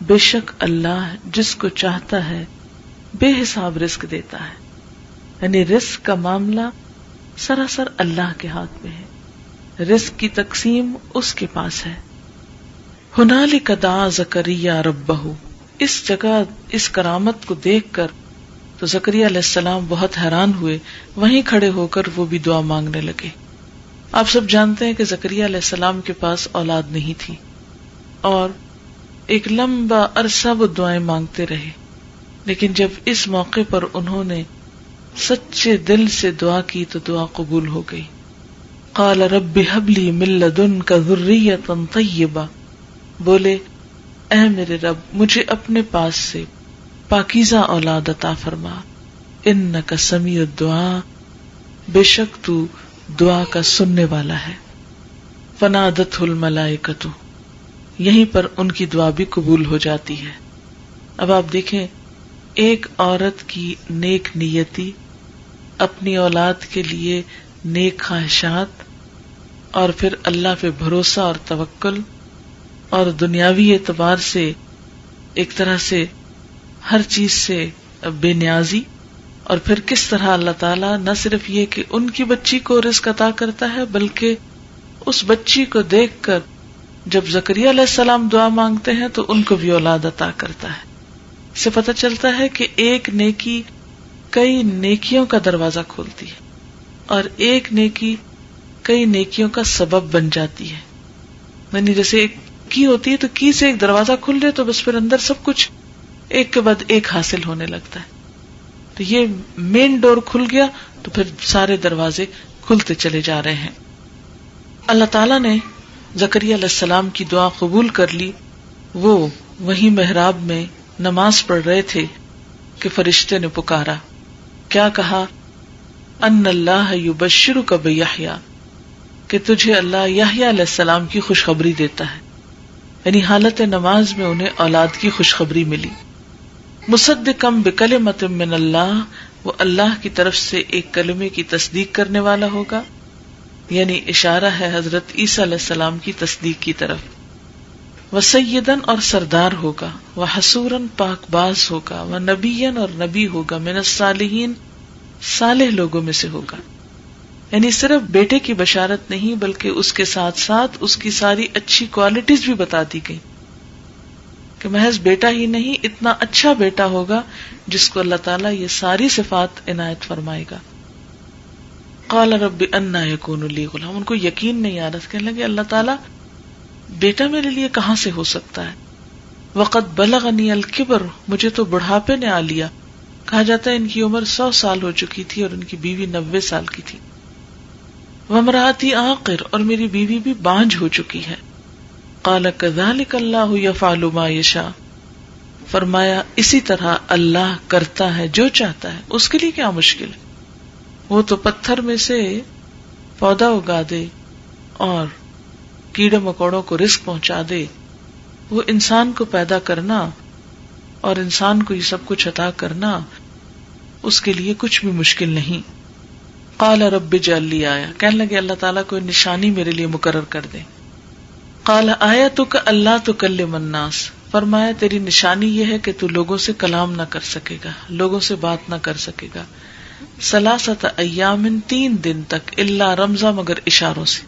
بے شک اللہ جس کو چاہتا ہے بے حساب رزق دیتا ہے. یعنی رزق کا معاملہ سراسر اللہ کے ہاتھ میں ہے، رزق کی تقسیم اس کے پاس ہے. ہنالک دعا زکریا ربہ، اس جگہ اس کرامت کو دیکھ کر تو زکریا علیہ السلام بہت حیران ہوئے. وہیں کھڑے ہو کر وہ بھی دعا مانگنے لگے. آپ سب جانتے ہیں کہ زکریا علیہ السلام کے پاس اولاد نہیں تھی اور ایک لمبا عرصہ وہ دعائیں مانگتے رہے. لیکن جب اس موقع پر انہوں نے سچے دل سے دعا کی تو دعا قبول ہو گئی. قال رب هب لي من لدنك ذرية طیبہ، بولے اے میرے رب مجھے اپنے پاس سے پاکیزہ اولاد عطا فرما. انک سمیع الدعاء، بے شک تو دعا کا سننے والا ہے. فنادته الملائکۃ، یہیں پر ان کی دعا بھی قبول ہو جاتی ہے. اب آپ دیکھیں ایک عورت کی نیک نیتی، اپنی اولاد کے لیے نیک خواہشات اور پھر اللہ پہ بھروسہ اور توکل اور دنیاوی اعتبار سے ایک طرح سے ہر چیز سے بے نیازی، اور پھر کس طرح اللہ تعالیٰ نہ صرف یہ کہ ان کی بچی کو رزق عطا کرتا ہے بلکہ اس بچی کو دیکھ کر جب زکریا علیہ السلام دعا مانگتے ہیں تو ان کو بھی اولاد عطا کرتا ہے. اس سے پتہ چلتا ہے کہ ایک نیکی کئی نیکیوں کا دروازہ کھولتی ہے اور ایک نیکی کئی نیکیوں کا سبب بن جاتی ہے. یعنی جیسے ایک کی ہوتی ہے تو کی سے ایک دروازہ کھل جائے تو بس پھر اندر سب کچھ ایک کے بعد ایک حاصل ہونے لگتا ہے. تو یہ مین ڈور کھل گیا تو پھر سارے دروازے کھلتے چلے جا رہے ہیں. اللہ تعالیٰ نے زکریا علیہ السلام کی دعا قبول کر لی. وہ وہیں محراب میں نماز پڑھ رہے تھے کہ فرشتے نے پکارا. کیا کہا؟ ان اللہ یبشرک بیحییٰ، کہ تجھے اللہ یحییٰ علیہ السلام کی خوشخبری دیتا ہے. یعنی حالت نماز میں انہیں اولاد کی خوشخبری ملی. مصدقا بکلمۃ من اللہ، وہ اللہ کی طرف سے ایک کلمے کی تصدیق کرنے والا ہوگا. یعنی اشارہ ہے حضرت عیسیٰ علیہ السلام کی تصدیق کی طرف. وسیدن، اور سردار ہوگا. وحصورن، پاک باز ہوگا. ونبین، اور نبی ہوگا. من الصالحین، صالح لوگوں میں سے ہوگا. یعنی صرف بیٹے کی بشارت نہیں بلکہ اس کے ساتھ ساتھ اس کی ساری اچھی کوالٹیز بھی بتا دی گئی کہ محض بیٹا ہی نہیں، اتنا اچھا بیٹا ہوگا جس کو اللہ تعالیٰ یہ ساری صفات عنایت فرمائے گا. قال رب انا یکون لی غلام، ان کو یقین نہیں آ رہا، کہنے لگے اللہ تعالیٰ بیٹا میرے لیے کہاں سے ہو سکتا ہے. وقد بلغنی الکبر، مجھے تو بڑھاپے نے آ لیا. کہا جاتا ہے ان کی عمر 100 سال ہو چکی تھی اور ان کی بیوی 90 سال کی تھی. وامرأتی عاقر، اور میری بیوی بھی بانجھ ہو چکی ہے. قال کذلک اللہ یفعل ما یشاء، فرمایا اسی طرح اللہ کرتا ہے جو چاہتا ہے، اس کے لیے کیا مشکل ہے؟ وہ تو پتھر میں سے پودا اگا دے اور کیڑے مکوڑوں کو رزق پہنچا دے، وہ انسان کو پیدا کرنا اور انسان کو یہ سب کچھ عطا کرنا اس کے لیے کچھ بھی مشکل نہیں. قال رب اجعل لی آیہ، کہنے لگے اللہ تعالیٰ کوئی نشانی میرے لیے مقرر کر دے. قال آیتک الا تکلم الناس، فرمایا تیری نشانی یہ ہے کہ تو لوگوں سے کلام نہ کر سکے گا، لوگوں سے بات نہ کر سکے گا. ثلاثۃ ایام، 3 دن تک، الا رمزا، مگر اشاروں سے.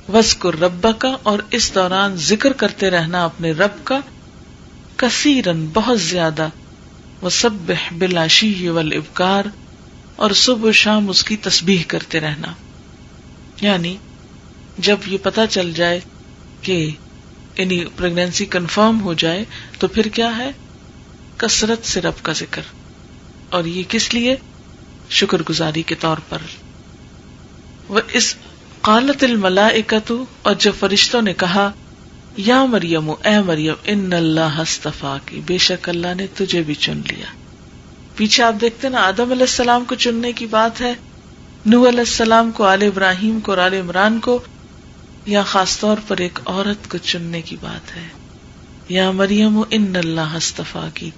وذکر ربک، اور اس دوران ذکر کرتے رہنا اپنے رب کا، کثیرن، بہت زیادہ، وسبح بالعشی والابکار، اور صبح و شام اس کی تسبیح کرتے رہنا. یعنی جب یہ پتہ چل جائے کہ یعنی پریگنینسی کنفرم ہو جائے تو پھر کیا ہے؟ کثرت سے رب کا ذکر. اور یہ کس لیے؟ شکر گزاری کے طور پر. وَإِذْ قَالَتِ الْمَلَائِكَةُ، اور جب فرشتوں نے کہا، یا مریم، اے مریم، ان اللہ اصطفاکی، بے شک اللہ نے تجھے بھی چن لیا. پیچھے آپ دیکھتے نا آدم علیہ السلام کو چننے کی بات ہے، نوح علیہ السلام کو، آل ابراہیم کو اور آل عمران کو، یا خاص طور پر ایک عورت کو چننے کی بات ہے. یا مریم ان اللہ اصطفاکی،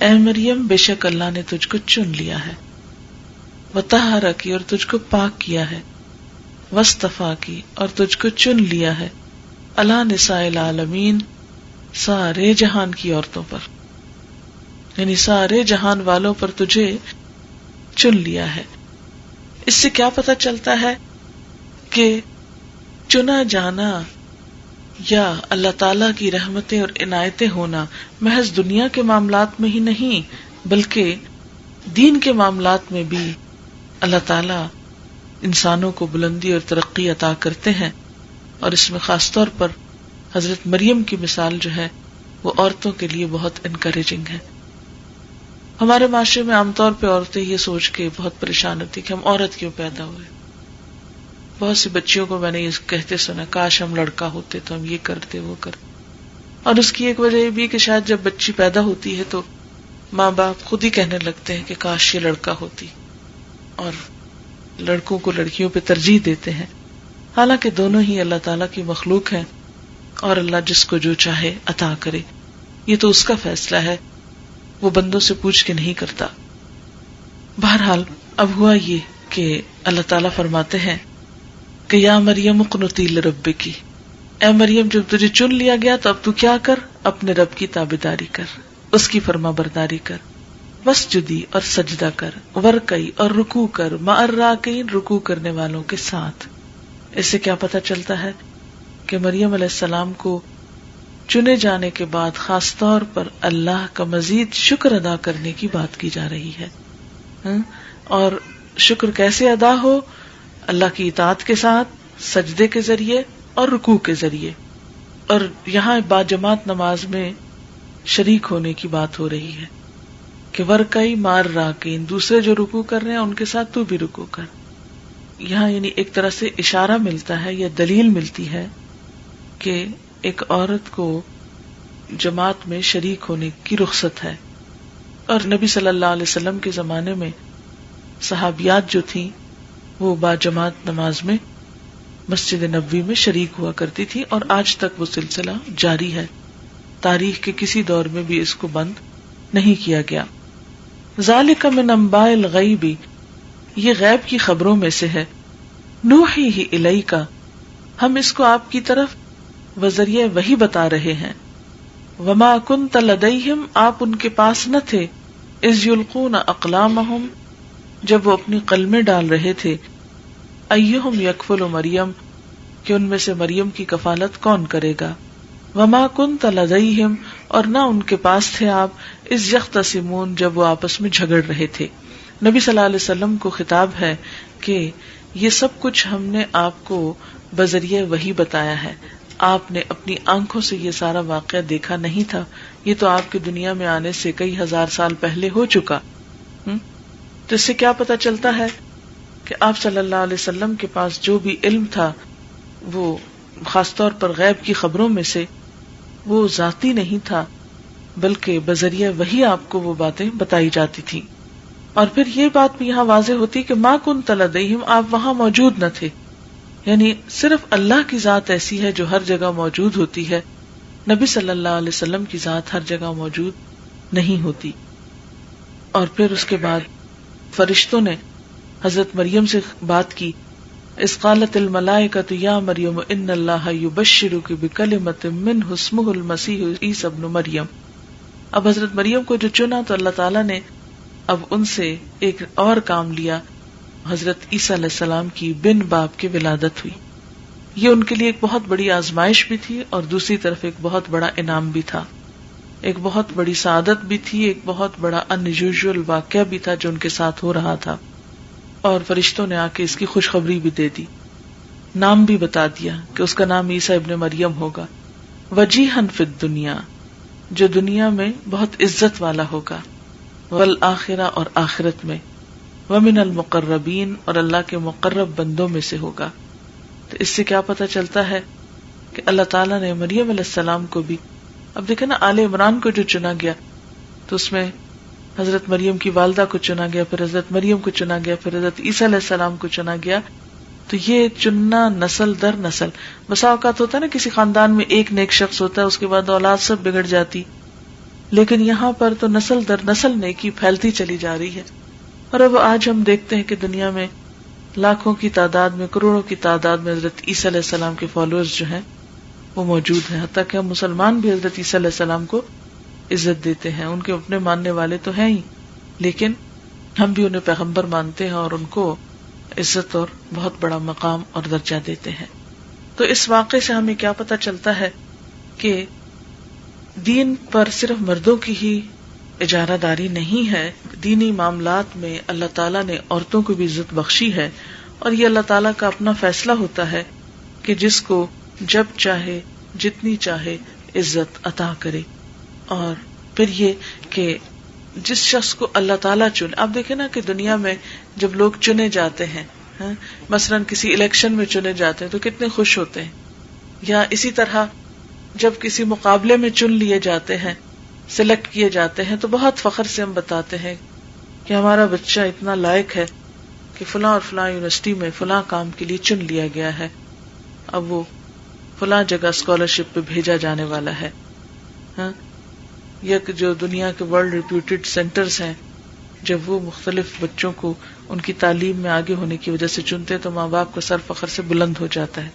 اے مریم بے شک اللہ نے تجھ کو چن لیا ہے. وطہرکی، اور تجھ کو پاک کیا ہے. واصطفاکی، اور تجھ کو چن لیا ہے. علی نساء العالمین، سارے جہان کی عورتوں پر، یعنی سارے جہان والوں پر تجھے چن لیا ہے. اس سے کیا پتہ چلتا ہے کہ چنا جانا یا اللہ تعالی کی رحمتیں اور عنایتیں ہونا محض دنیا کے معاملات میں ہی نہیں بلکہ دین کے معاملات میں بھی اللہ تعالی انسانوں کو بلندی اور ترقی عطا کرتے ہیں. اور اس میں خاص طور پر حضرت مریم کی مثال جو ہے وہ عورتوں کے لیے بہت انکریجنگ ہے. ہمارے معاشرے میں عام طور پہ عورتیں یہ سوچ کے بہت پریشان ہوتی کہ ہم عورت کیوں پیدا ہوئے. بہت سی بچیوں کو میں نے یہ کہتے سنا، کاش ہم لڑکا ہوتے تو ہم یہ کرتے وہ کرتے. اور اس کی ایک وجہ یہ بھی کہ شاید جب بچی پیدا ہوتی ہے تو ماں باپ خود ہی کہنے لگتے ہیں کہ کاش یہ لڑکا ہوتی، اور لڑکوں کو لڑکیوں پہ ترجیح دیتے ہیں. حالانکہ دونوں ہی اللہ تعالیٰ کی مخلوق ہیں اور اللہ جس کو جو چاہے عطا کرے، یہ تو اس کا فیصلہ ہے، وہ بندوں سے پوچھ کے نہیں کرتا. بہرحال اب ہوا یہ کہ اللہ تعالیٰ فرماتے ہیں کہ یا مریم اقنتی لربکی، اے مریم جب تجھے چن لیا گیا تو اب تو کیا کر، اپنے رب کی تابعداری کر، اس کی فرما برداری کر. واسجدی، اور سجدہ کر، ورکعی، اور رکوع کر، مع الراکعین، رکوع کرنے والوں کے ساتھ. اس سے کیا پتہ چلتا ہے کہ مریم علیہ السلام کو چنے جانے کے بعد خاص طور پر اللہ کا مزید شکر ادا کرنے کی بات کی جا رہی ہے. اور شکر کیسے ادا ہو؟ اللہ کی اطاعت کے ساتھ، سجدے کے ذریعے اور رکوع کے ذریعے. اور یہاں باجماعت نماز میں شریک ہونے کی بات ہو رہی ہے کہ ورکعی مع الراکعین، دوسرے جو رکوع کر رہے ہیں ان کے ساتھ تو بھی رکوع کر. یہاں یعنی ایک طرح سے اشارہ ملتا ہے یا دلیل ملتی ہے کہ ایک عورت کو جماعت میں شریک ہونے کی رخصت ہے. اور نبی صلی اللہ علیہ وسلم کے زمانے میں صحابیات جو تھیں وہ باجماعت نماز میں مسجد نبوی میں شریک ہوا کرتی تھی، اور آج تک وہ سلسلہ جاری ہے. تاریخ کے کسی دور میں بھی اس کو بند نہیں کیا گیا. ذالک من انباء الغیب، یہ غیب کی خبروں میں سے ہے. نوحیہ الیک، ہم اس کو آپ کی طرف وذریعہ وحی بتا رہے ہیں. وما کنت لدیہم، آپ ان کے پاس نہ تھے. اذ یلقون اقلامہم، جب وہ اپنی قلمیں ڈال رہے تھے. ایہم یکفل مریم، کہ ان میں سے مریم کی کفالت کون کرے گا. وما کنت لدیہم، اور نہ ان کے پاس تھے آپ. اذ یختصمون، جب وہ آپس میں جھگڑ رہے تھے. نبی صلی اللہ علیہ وسلم کو خطاب ہے کہ یہ سب کچھ ہم نے آپ کو بذریعہ وحی بتایا ہے، آپ نے اپنی آنکھوں سے یہ سارا واقعہ دیکھا نہیں تھا، یہ تو آپ کی دنیا میں آنے سے کئی ہزار سال پہلے ہو چکا. تو اس سے کیا پتہ چلتا ہے کہ آپ صلی اللہ علیہ وسلم کے پاس جو بھی علم تھا وہ خاص طور پر غیب کی خبروں میں سے وہ ذاتی نہیں تھا، بلکہ بذریعہ وحی آپ کو وہ باتیں بتائی جاتی تھیں. اور پھر یہ بات بھی یہاں واضح ہوتی کہ ما کنت لدیہم، آپ وہاں موجود نہ تھے. یعنی صرف اللہ کی ذات ایسی ہے جو ہر جگہ موجود ہوتی ہے، نبی صلی اللہ علیہ وسلم کی ذات ہر جگہ موجود نہیں ہوتی. اور پھر اس کے بعد فرشتوں نے حضرت مریم سے بات کی، اذ قالت الملائکۃ یا مریم ان اللہ یبشرک بکلمۃ منہ اسمہ المسیح عیسی ابن مریم. اب حضرت مریم کو جو چنا تو اللہ تعالیٰ نے اب ان سے ایک اور کام لیا. حضرت عیسیٰ علیہ السلام کی بن باپ کی ولادت ہوئی. یہ ان کے لیے ایک بہت بڑی آزمائش بھی تھی اور دوسری طرف ایک بہت بڑا انعام بھی تھا، ایک بہت بڑی سعادت بھی تھی، ایک بہت بڑا ان یوزول واقعہ بھی تھا جو ان کے ساتھ ہو رہا تھا. اور فرشتوں نے آ کے اس کی خوشخبری بھی دے دی، نام بھی بتا دیا کہ اس کا نام عیسیٰ ابن مریم ہوگا. وجیہن فی الدنیا، جو دنیا میں بہت عزت والا ہوگا، والآخرہ، اور آخرت میں، ومن المقربین، اور اللہ کے مقرب بندوں میں سے ہوگا. تو اس سے کیا پتہ چلتا ہے کہ اللہ تعالیٰ نے مریم علیہ السلام کو بھی، اب دیکھیں نا آل عمران کو جو چنا گیا تو اس میں حضرت مریم کی والدہ کو چنا گیا، پھر حضرت مریم کو چنا گیا، پھر حضرت عیسیٰ علیہ السلام کو چنا گیا. تو یہ چننا نسل در نسل. بسا اوقات ہوتا ہے نا کسی خاندان میں ایک نیک شخص ہوتا ہے، اس کے بعد اولاد سب بگڑ جاتی، لیکن یہاں پر تو نسل در نسل نیکی پھیلتی چلی جا رہی ہے. اور اب آج ہم دیکھتے ہیں کہ دنیا میں لاکھوں کی تعداد میں، کروڑوں کی تعداد میں حضرت عیسیٰ علیہ السلام کے فالوورز جو ہیں وہ موجود ہیں. حتیٰ کہ ہم مسلمان بھی حضرت عیسیٰ علیہ السلام کو عزت دیتے ہیں، ان کے اپنے ماننے والے تو ہیں ہی، لیکن ہم بھی انہیں پیغمبر مانتے ہیں اور ان کو عزت اور بہت بڑا مقام اور درجہ دیتے ہیں. تو اس واقعے سے ہمیں کیا پتہ چلتا ہے کہ دین پر صرف مردوں کی ہی اجارہ داری نہیں ہے. دینی معاملات میں اللہ تعالیٰ نے عورتوں کو بھی عزت بخشی ہے، اور یہ اللہ تعالیٰ کا اپنا فیصلہ ہوتا ہے کہ جس کو جب چاہے جتنی چاہے عزت عطا کرے. اور پھر یہ کہ جس شخص کو اللہ تعالیٰ چنے، آپ دیکھیں نا کہ دنیا میں جب لوگ چنے جاتے ہیں، مثلاً کسی الیکشن میں چنے جاتے ہیں تو کتنے خوش ہوتے ہیں، یا اسی طرح جب کسی مقابلے میں چن لیے جاتے ہیں، سلیکٹ کیے جاتے ہیں، تو بہت فخر سے ہم بتاتے ہیں کہ ہمارا بچہ اتنا لائق ہے کہ فلاں اور فلاں یونیورسٹی میں فلاں کام کے لیے چن لیا گیا ہے، اب وہ فلاں جگہ اسکالرشپ پہ بھیجا جانے والا ہے. یا جو دنیا کے ورلڈ ریپیوٹیڈ سینٹرز ہیں، جب وہ مختلف بچوں کو ان کی تعلیم میں آگے ہونے کی وجہ سے چنتے تو ماں باپ کا سر فخر سے بلند ہو جاتا ہے.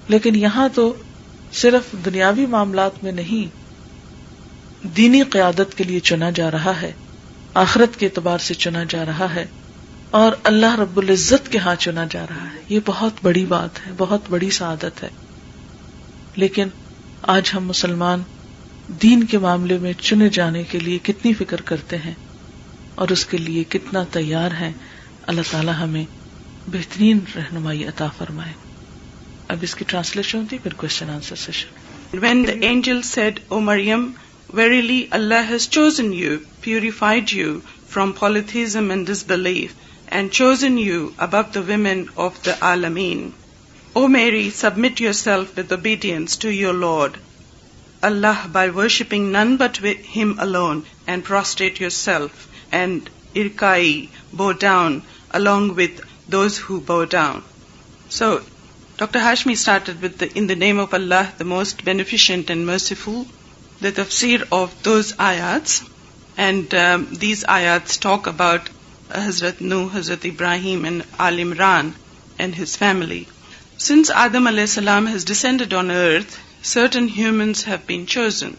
لیکن یہاں تو صرف دنیاوی معاملات میں نہیں، دینی قیادت کے لیے چنا جا رہا ہے، آخرت کے اعتبار سے چنا جا رہا ہے، اور اللہ رب العزت کے ہاں چنا جا رہا ہے. یہ بہت بڑی بات ہے، بہت بڑی سعادت ہے. لیکن آج ہم مسلمان دین کے معاملے میں چنے جانے کے لیے کتنی فکر کرتے ہیں اور اس کے لیے کتنا تیار ہیں. اللہ تعالی ہمیں بہترین رہنمائی عطا فرمائے. اب اس کی ٹرانسلیشن ہوتی پھر question answer session. When the angel said, O Maryam, verily Allah has chosen you, purified you from polytheism and disbelief, and chosen you above the women of the Alameen. O Mary, submit yourself with obedience to your Lord Allah by worshipping none but Him alone, and prostrate yourself, and irkai, bow down, along with those who bow down. So, Dr. Hashmi started with in the name of Allah, the most beneficent and merciful, the tafsir of those ayats. And these ayats talk about Hazrat Nuh, Hazrat Ibrahim, and Al Imran and his family. Since Adam alayhi salam has descended on earth, certain humans have been chosen.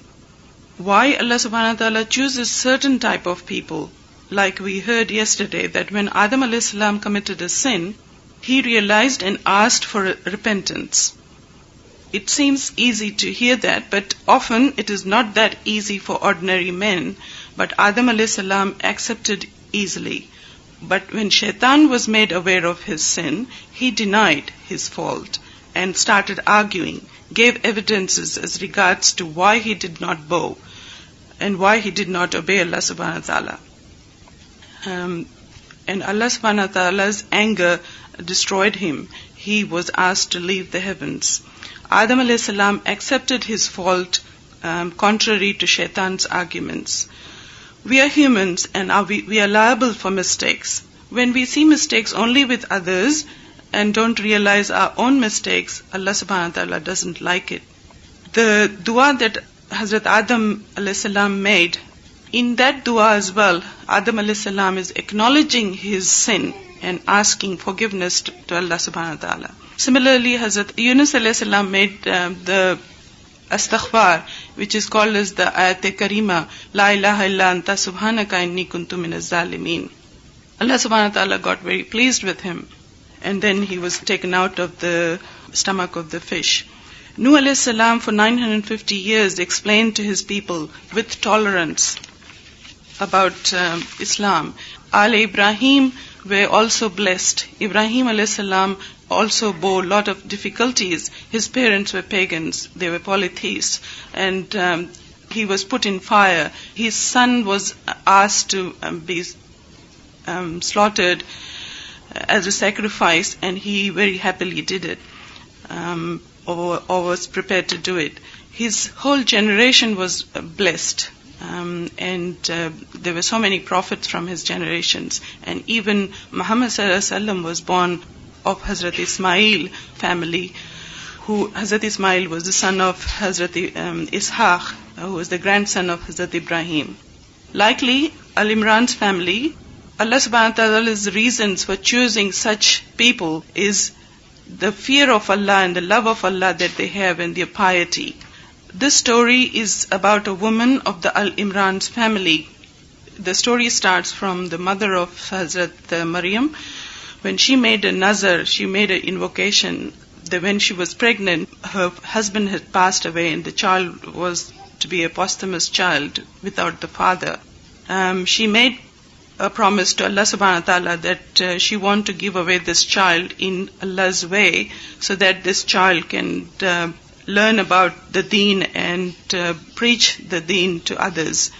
Why Allah subhanahu wa ta'ala chooses certain type of people? Like we heard yesterday that when Adam alayhi salam committed a sin, he realized and asked for repentance. It seems easy to hear that, but often it is not that easy for ordinary men. But Adam alayhi salam accepted easily. But when Shaitan was made aware of his sin, he denied his fault and started arguing, gave evidences as regards to why he did not bow and why he did not obey Allah subhanahu wa ta'ala. And Allah subhanahu wa ta'ala's anger destroyed him. He was asked to leave the heavens. Adam alayhi salam accepted his fault contrary to Shaitan's arguments. We are humans and we are liable for mistakes. When we see mistakes only with others and don't realize our own mistakes, Allah subhanahu wa ta'ala doesn't like it. The dua that Hazrat Adam alayhi salam made, in that dua as well, Adam alayhi salam is acknowledging his sin and asking forgiveness to Allah subhanahu wa ta'ala. Similarly, Hazrat Yunus alayhi salam made the astaghfar, which is called as the ayat-e-karima, La ilaha illa anta subhanaka inni kuntu minaz zalimin. Allah subhanahu wa ta'ala got very pleased with him, and then he was taken out of the stomach of the fish. Nuh alayhi salam for 950 years explained to his people with tolerance about Islam. Al Ibrahim were also blessed. Ibrahim alayhi salam also bore a lot of difficulties. His parents were pagans, they were polytheists, and he was put in fire. His son was asked to be slaughtered as a sacrifice, and he very happily did it, or was prepared to do it. His whole generation was blessed, and there were so many prophets from his generations, and even Muhammad sallallahu alaihi wasallam was born of Hazrat Ismail family, who Hazrat Ismail was the son of Hazrat Ishaq, who was the grandson of Hazrat Ibrahim. Likely, Al-Imran's family, Allah subhanahu wa ta'ala's reasons for choosing such people is the fear of Allah and the love of Allah that they have and their piety. This story is about a woman of the Al-Imran's family. The story starts from the mother of Hazrat Maryam. When she made a nazar, she made an invocation that when she was pregnant, her husband had passed away and the child was to be a posthumous child without the father. She made a promise to Allah subhanahu wa ta'ala that she wanted to give away this child in Allah's way so that this child can learn about the deen and preach the deen to others.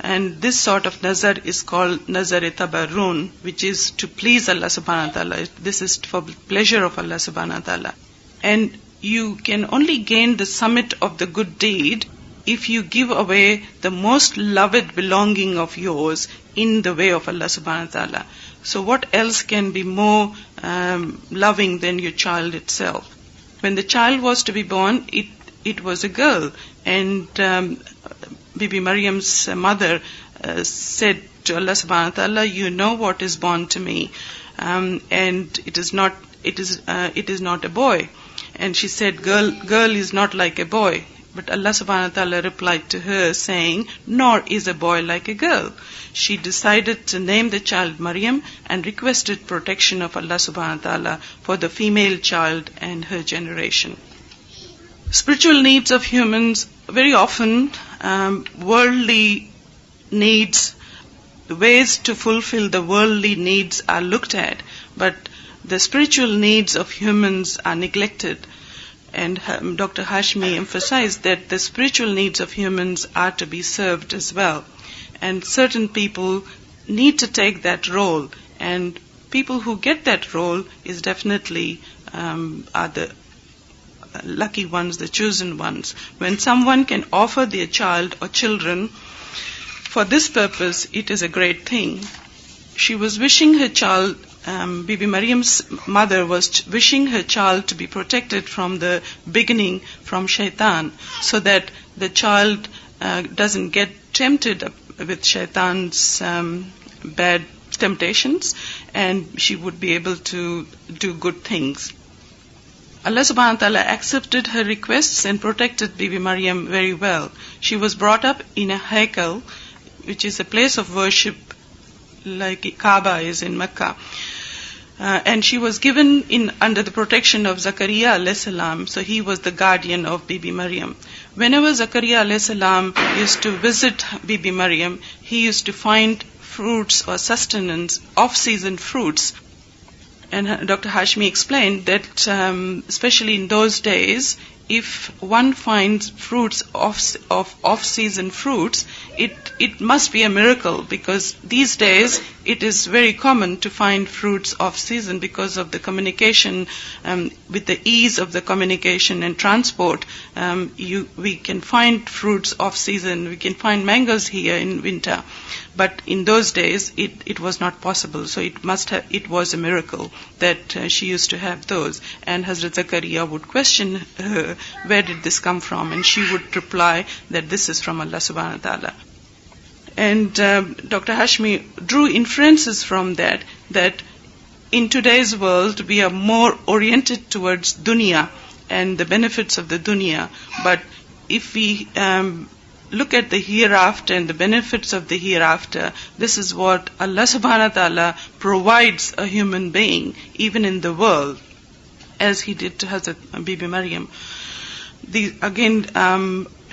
And this sort of nazar is called nazar-e-tabarrun, which is to please Allah subhanahu wa ta'ala. This is for pleasure of Allah subhanahu wa ta'ala. And you can only gain the summit of the good deed if you give away the most loved belonging of yours in the way of Allah subhanahu wa ta'ala. So what else can be more loving than your child itself? When the child was to be born, it was a girl, and Bibi Maryam's mother said to Allah subhanahu wa ta'ala, you know what is born to me, and it is not a boy. And she said, girl is not like a boy. But Allah subhanahu wa ta'ala replied to her saying, nor is a boy like a girl. She decided to name the child Maryam and requested protection of Allah subhanahu wa ta'ala for the female child and her generation. Spiritual needs of humans, very often worldly needs, the ways to fulfill the worldly needs are looked at, but the spiritual needs of humans are neglected. And Dr. Hashmi emphasized that the spiritual needs of humans are to be served as well. And certain people need to take that role. And people who get that role is definitely are the lucky ones, the chosen ones. When someone can offer their child or children for this purpose, it is a great thing. She was wishing her child, Bibi Maryam's mother was wishing her child to be protected from the beginning from Shaitan, so that the child doesn't get tempted with Shaitan's bad temptations, and she would be able to do good things. Allah subhanahu wa ta'ala accepted her requests and protected Bibi Maryam very well. She was brought up in a haikal, which is a place of worship like Kaaba is in Mecca. And she was given under the protection of Zakaria alayhi salam, so he was the guardian of Bibi Maryam. Whenever Zakaria alayhi salam used to visit Bibi Maryam, he used to find fruits or sustenance, off-season fruits. And Dr. Hashmi explained that especially in those days, if one finds fruits of off-season fruits, it must be a miracle, because these days it is very common to find fruits off season because of the communication, with the ease of the communication and transport. We can find fruits off season. We can find mangoes here in winter, but in those days it was not possible. So it was a miracle that she used to have those. And Hazrat Zakaria would question her, where did this come from? And she would reply that this is from Allah subhanahu wa ta'ala. And Dr. Hashmi drew inferences from that in today's world we are more oriented towards dunya and the benefits of the dunya. But if we look at the hereafter and the benefits of the hereafter, this is what Allah subhanahu wa ta'ala provides a human being, even in the world, as He did to Hazrat Bibi Maryam.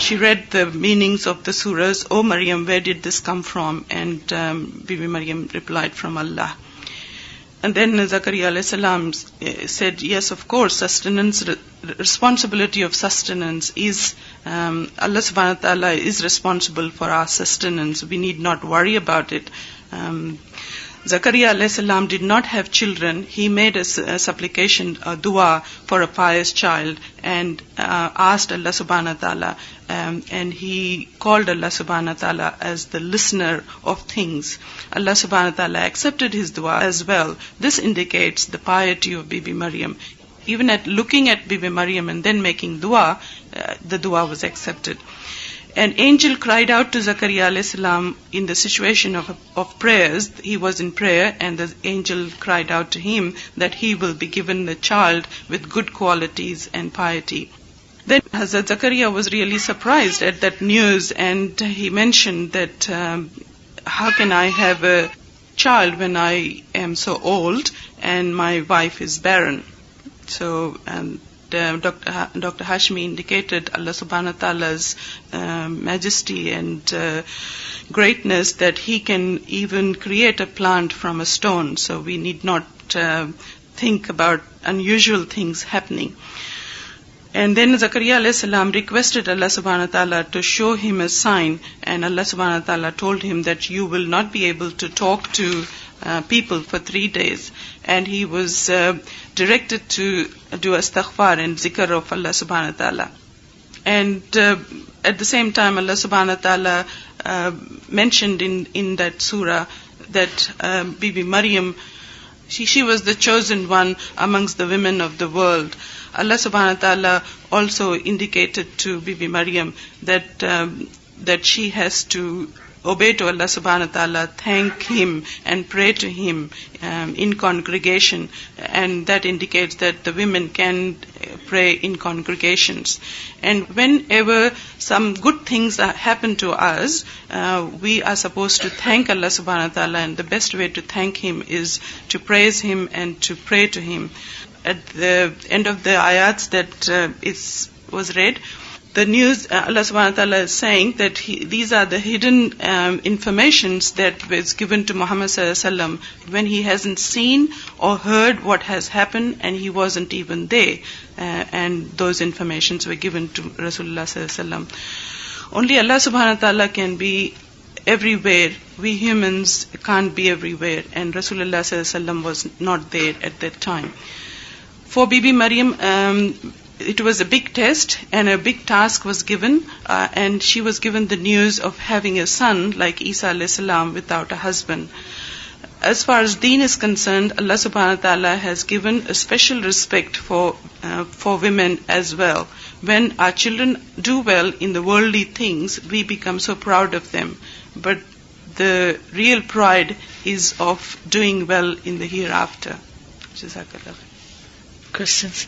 She read the meanings of the surahs. "O Maryam, where did this come from?" And Bibi Maryam replied, "From Allah." And then Zakaria alayhi salam said, "Yes, of course, sustenance, responsibility of sustenance is, Allah subhanahu wa ta'ala is responsible for our sustenance. We need not worry about it." Zakaria alayhi salam did not have children. He made a supplication, a dua for a pious child, and asked Allah subhanahu wa ta'ala, and he called Allah subhanahu wa ta'ala as the listener of things. Allah subhanahu wa ta'ala accepted his dua as well. This indicates the piety of Bibi Maryam. Even at looking at Bibi Maryam and then making dua, the dua was accepted. An angel cried out to Zakaria alayhi salam in the situation of prayers. He was in prayer, and the angel cried out to him that he will be given a child with good qualities and piety. Then Hazrat Zakaria was really surprised at that news, and he mentioned that how can I have a child when I am so old and my wife is barren? So Dr. Hashmi indicated Allah subhanahu wa ta'ala's majesty and greatness, that He can even create a plant from a stone. So we need not think about unusual things happening. And then Zakaria alayhi salam requested Allah subhanahu wa ta'ala to show him a sign, and Allah subhanahu wa ta'ala told him that you will not be able to talk to people for 3 days. And he was directed to do astaghfar and zikr of Allah subhanahu wa ta'ala. And at the same time, Allah subhanahu wa ta'ala mentioned in that surah that Bibi Maryam, she was the chosen one amongst the women of the world. Allah subhanahu wa ta'ala also indicated to Bibi Maryam that she has to obey to Allah subhanahu wa ta'ala, thank Him and pray to Him in congregation. And that indicates that the women can pray in congregations. And whenever some good things happen to us, we are supposed to thank Allah subhanahu wa ta'ala, and the best way to thank Him is to praise Him and to pray to Him. At the end of the ayats that was read, the news, Allah subhanahu wa ta'ala is saying that these are the hidden informations that was given to Muhammad sallallahu alaihi wasallam when he hasn't seen or heard what has happened, and he wasn't even there. And those informations were given to Rasulullah sallallahu alaihi wasallam. Only Allah subhanahu wa ta'ala can be everywhere. We humans can't be everywhere, and Rasulullah sallallahu alaihi wasallam was not there at that time. For Bibi Maryam, it was a big test and a big task was given, and she was given the news of having a son like Isa alayhi salam without a husband. As far as deen is concerned, Allah subhanahu wa ta'ala has given a special respect for women as well. When our children do well in the worldly things, we become so proud of them. But the real pride is of doing well in the hereafter. Jazakallah. Questions?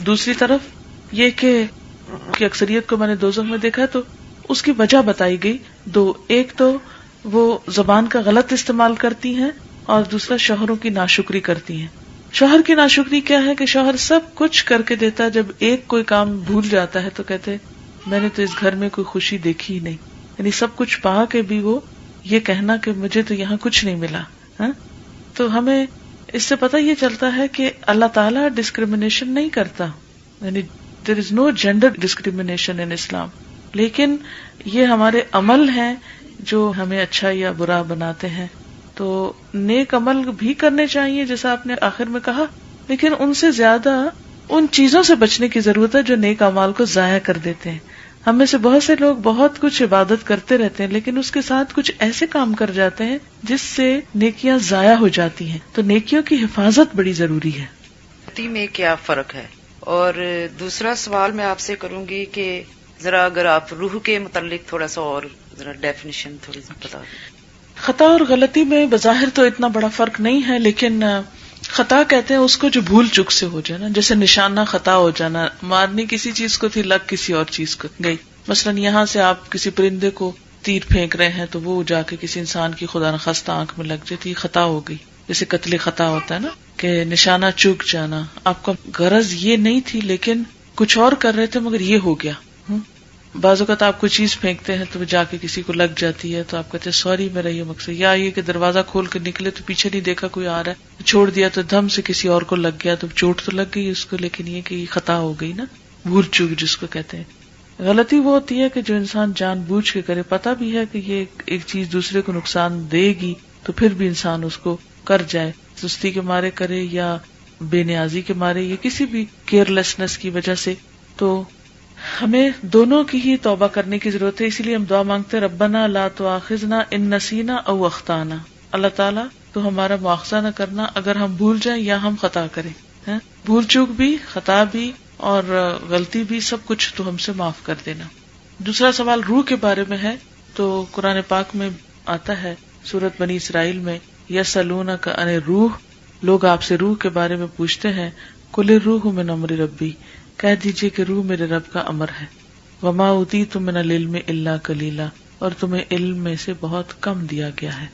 دوسری طرف یہ کہ اکثریت کو میں نے دوزخ میں دیکھا تو اس کی وجہ بتائی گئی دو، ایک تو وہ زبان کا غلط استعمال کرتی ہیں اور دوسرا شوہروں کی ناشکری کرتی ہیں. شوہر کی ناشکری کیا ہے کہ شوہر سب کچھ کر کے دیتا ہے، جب ایک کوئی کام بھول جاتا ہے تو کہتے میں نے تو اس گھر میں کوئی خوشی دیکھی ہی نہیں، یعنی سب کچھ پا کے بھی وہ یہ کہنا کہ مجھے تو یہاں کچھ نہیں ملا. تو ہمیں اس سے پتہ یہ چلتا ہے کہ اللہ تعالیٰ ڈسکریمنیشن نہیں کرتا، یعنی دیر از نو جینڈر ڈسکریمنیشن ان اسلام، لیکن یہ ہمارے عمل ہیں جو ہمیں اچھا یا برا بناتے ہیں. تو نیک عمل بھی کرنے چاہیے جیسا آپ نے آخر میں کہا، لیکن ان سے زیادہ ان چیزوں سے بچنے کی ضرورت ہے جو نیک اعمال کو ضائع کر دیتے ہیں. ہم میں سے بہت سے لوگ بہت کچھ عبادت کرتے رہتے ہیں لیکن اس کے ساتھ کچھ ایسے کام کر جاتے ہیں جس سے نیکیاں ضائع ہو جاتی ہیں. تو نیکیوں کی حفاظت بڑی ضروری ہے. میں کیا فرق ہے؟ اور دوسرا سوال میں آپ سے کروں گی کہ ذرا اگر آپ روح کے متعلق تھوڑا سا اور ذرا ڈیفینیشن تھوڑی سی بتا دیں. خطا اور غلطی میں بظاہر تو اتنا بڑا فرق نہیں ہے، لیکن خطا کہتے ہیں اس کو جو بھول چک سے ہو جائے نا، جیسے نشانہ خطا ہو جانا، مارنی کسی چیز کو تھی لگ کسی اور چیز کو گئی. مثلاً یہاں سے آپ کسی پرندے کو تیر پھینک رہے ہیں تو وہ جا کے کسی انسان کی خدا نخواستہ آنکھ میں لگ جاتی، خطا ہو گئی. جیسے قتل خطا ہوتا ہے نا کہ نشانہ چوک جانا، آپ کا غرض یہ نہیں تھی لیکن کچھ اور کر رہے تھے مگر یہ ہو گیا. بعض اوقات آپ کوئی چیز پھینکتے ہیں تو جا کے کسی کو لگ جاتی ہے تو آپ کہتے ہیں سوری میرا یہ مقصد، یا یہ کہ دروازہ کھول کے نکلے تو پیچھے نہیں دیکھا کوئی آ رہا ہے، چھوڑ دیا تو دھم سے کسی اور کو لگ گیا تو چوٹ تو لگ گئی اس کو، لیکن یہ کہ یہ خطا ہو گئی نا، بھول چوک جس کو کہتے ہیں. غلطی وہ ہوتی ہے کہ جو انسان جان بوجھ کے کرے، پتہ بھی ہے کہ یہ ایک چیز دوسرے کو نقصان دے گی تو پھر بھی انسان اس کو کر جائے، سستی کے مارے کرے یا بے نیازی کے مارے یا کسی بھی کیئر لیسنس کی وجہ سے. تو ہمیں دونوں کی ہی توبہ کرنے کی ضرورت ہے. اسی لیے ہم دعا مانگتے ربنا لا تؤاخذنا ان نسینا او اخطانا، اللہ تعالیٰ تو ہمارا مواخذہ نہ کرنا اگر ہم بھول جائیں یا ہم خطا کریں. بھول چوک بھی، خطا بھی اور غلطی بھی، سب کچھ تو ہم سے معاف کر دینا. دوسرا سوال روح کے بارے میں ہے تو قرآن پاک میں آتا ہے سورۃ بنی اسرائیل میں یسألونک عن الروح، لوگ آپ سے روح کے بارے میں پوچھتے ہیں، قل الروح من امر ربی، کہہ دیجئے کہ روح میرے رب کا امر ہے. وما اوتیتم من العلم الا قلیلا، اور تمہیں علم میں سے بہت کم دیا گیا ہے.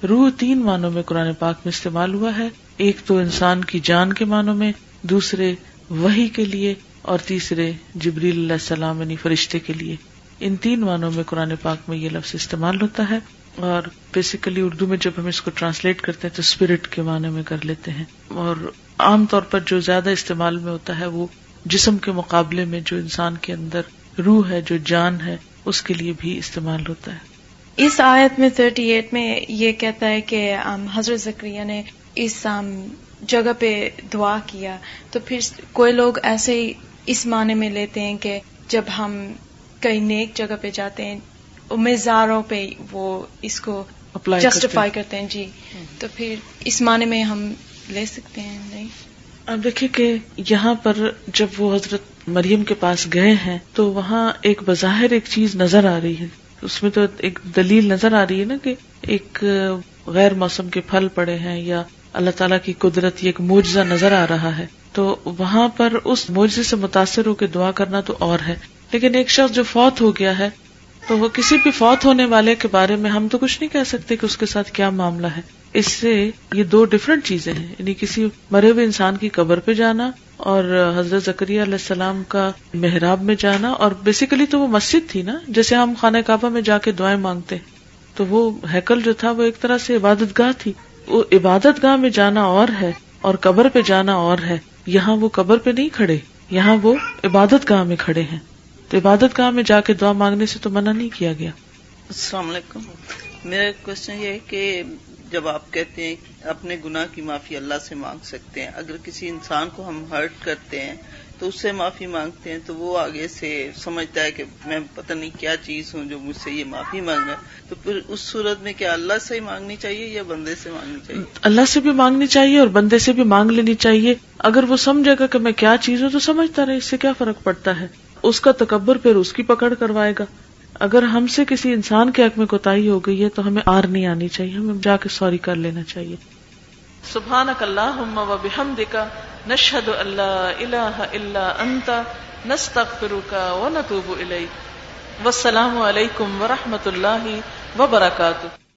روح 3 معنوں میں قرآن پاک میں استعمال ہوا ہے، ایک تو انسان کی جان کے معنوں میں، دوسرے وحی کے لیے، اور تیسرے جبریل علیہ السلام یعنی فرشتے کے لیے. ان 3 معنوں میں قرآن پاک میں یہ لفظ استعمال ہوتا ہے، اور بیسیکلی اردو میں جب ہم اس کو ٹرانسلیٹ کرتے ہیں تو اسپرٹ کے معنی میں کر لیتے ہیں، اور عام طور پر جو زیادہ استعمال میں ہوتا ہے وہ جسم کے مقابلے میں جو انسان کے اندر روح ہے، جو جان ہے، اس کے لیے بھی استعمال ہوتا ہے. اس آیت میں 38 میں یہ کہتا ہے کہ حضرت زکریا نے اس جگہ پہ دعا کیا، تو پھر کوئی لوگ ایسے ہی اس معنی میں لیتے ہیں کہ جب ہم کئی نیک جگہ پہ جاتے ہیں امیدواروں پہ وہ اس کو جسٹیفائی کرتے ہیں. جی، تو پھر اس معنی میں ہم لے سکتے ہیں. نہیں، اب دیکھیں کہ یہاں پر جب وہ حضرت مریم کے پاس گئے ہیں تو وہاں ایک بظاہر ایک چیز نظر آ رہی ہے، اس میں تو ایک دلیل نظر آ رہی ہے نا کہ ایک غیر موسم کے پھل پڑے ہیں یا اللہ تعالیٰ کی قدرت، یہ ایک معجزہ نظر آ رہا ہے. تو وہاں پر اس معجزے سے متاثر ہو کے دعا کرنا تو اور ہے، لیکن ایک شخص جو فوت ہو گیا ہے تو وہ کسی بھی فوت ہونے والے کے بارے میں ہم تو کچھ نہیں کہہ سکتے کہ اس کے ساتھ کیا معاملہ ہے. اس سے یہ 2 ڈفرنٹ چیزیں ہیں، یعنی کسی مرے ہوئے انسان کی قبر پہ جانا اور حضرت زکریا علیہ السلام کا محراب میں جانا، اور بیسیکلی تو وہ مسجد تھی نا، جیسے ہم خانہ کعبہ میں جا کے دعائیں مانگتے ہیں، تو وہ ہیکل جو تھا وہ ایک طرح سے عبادت گاہ تھی. وہ عبادت گاہ میں جانا اور ہے اور قبر پہ جانا اور ہے. یہاں وہ قبر پہ نہیں کھڑے، یہاں وہ عبادت گاہ میں کھڑے ہیں، تو عبادت گاہ میں جا کے دعا مانگنے سے تو منع نہیں کیا گیا. السلام علیکم. میرا کوشچن یہ ہے کہ جب آپ کہتے ہیں اپنے گناہ کی معافی اللہ سے مانگ سکتے ہیں، اگر کسی انسان کو ہم ہرٹ کرتے ہیں تو اس سے معافی مانگتے ہیں تو وہ آگے سے سمجھتا ہے کہ میں پتہ نہیں کیا چیز ہوں جو مجھ سے یہ معافی مانگ رہا ہے، تو پھر اس صورت میں کیا اللہ سے ہی مانگنی چاہیے یا بندے سے مانگنی چاہیے؟ اللہ سے بھی مانگنی چاہیے اور بندے سے بھی مانگ لینی چاہیے. اگر وہ سمجھے گا کہ میں کیا چیز ہوں تو سمجھتا رہے، اس سے کیا فرق پڑتا ہے. اس کا تکبر پھر اس کی پکڑ کروائے گا. اگر ہم سے کسی انسان کے حق میں کوتاہی ہو گئی ہے تو ہمیں آر نہیں آنی چاہیے، ہمیں جا کے سوری کر لینا چاہیے. سبحانک اللہم و بحمدک نشهد ان لا اله الا انت نستغفرك ونتوب الیک. والسلام علیکم ورحمۃ اللہ وبرکاتہ.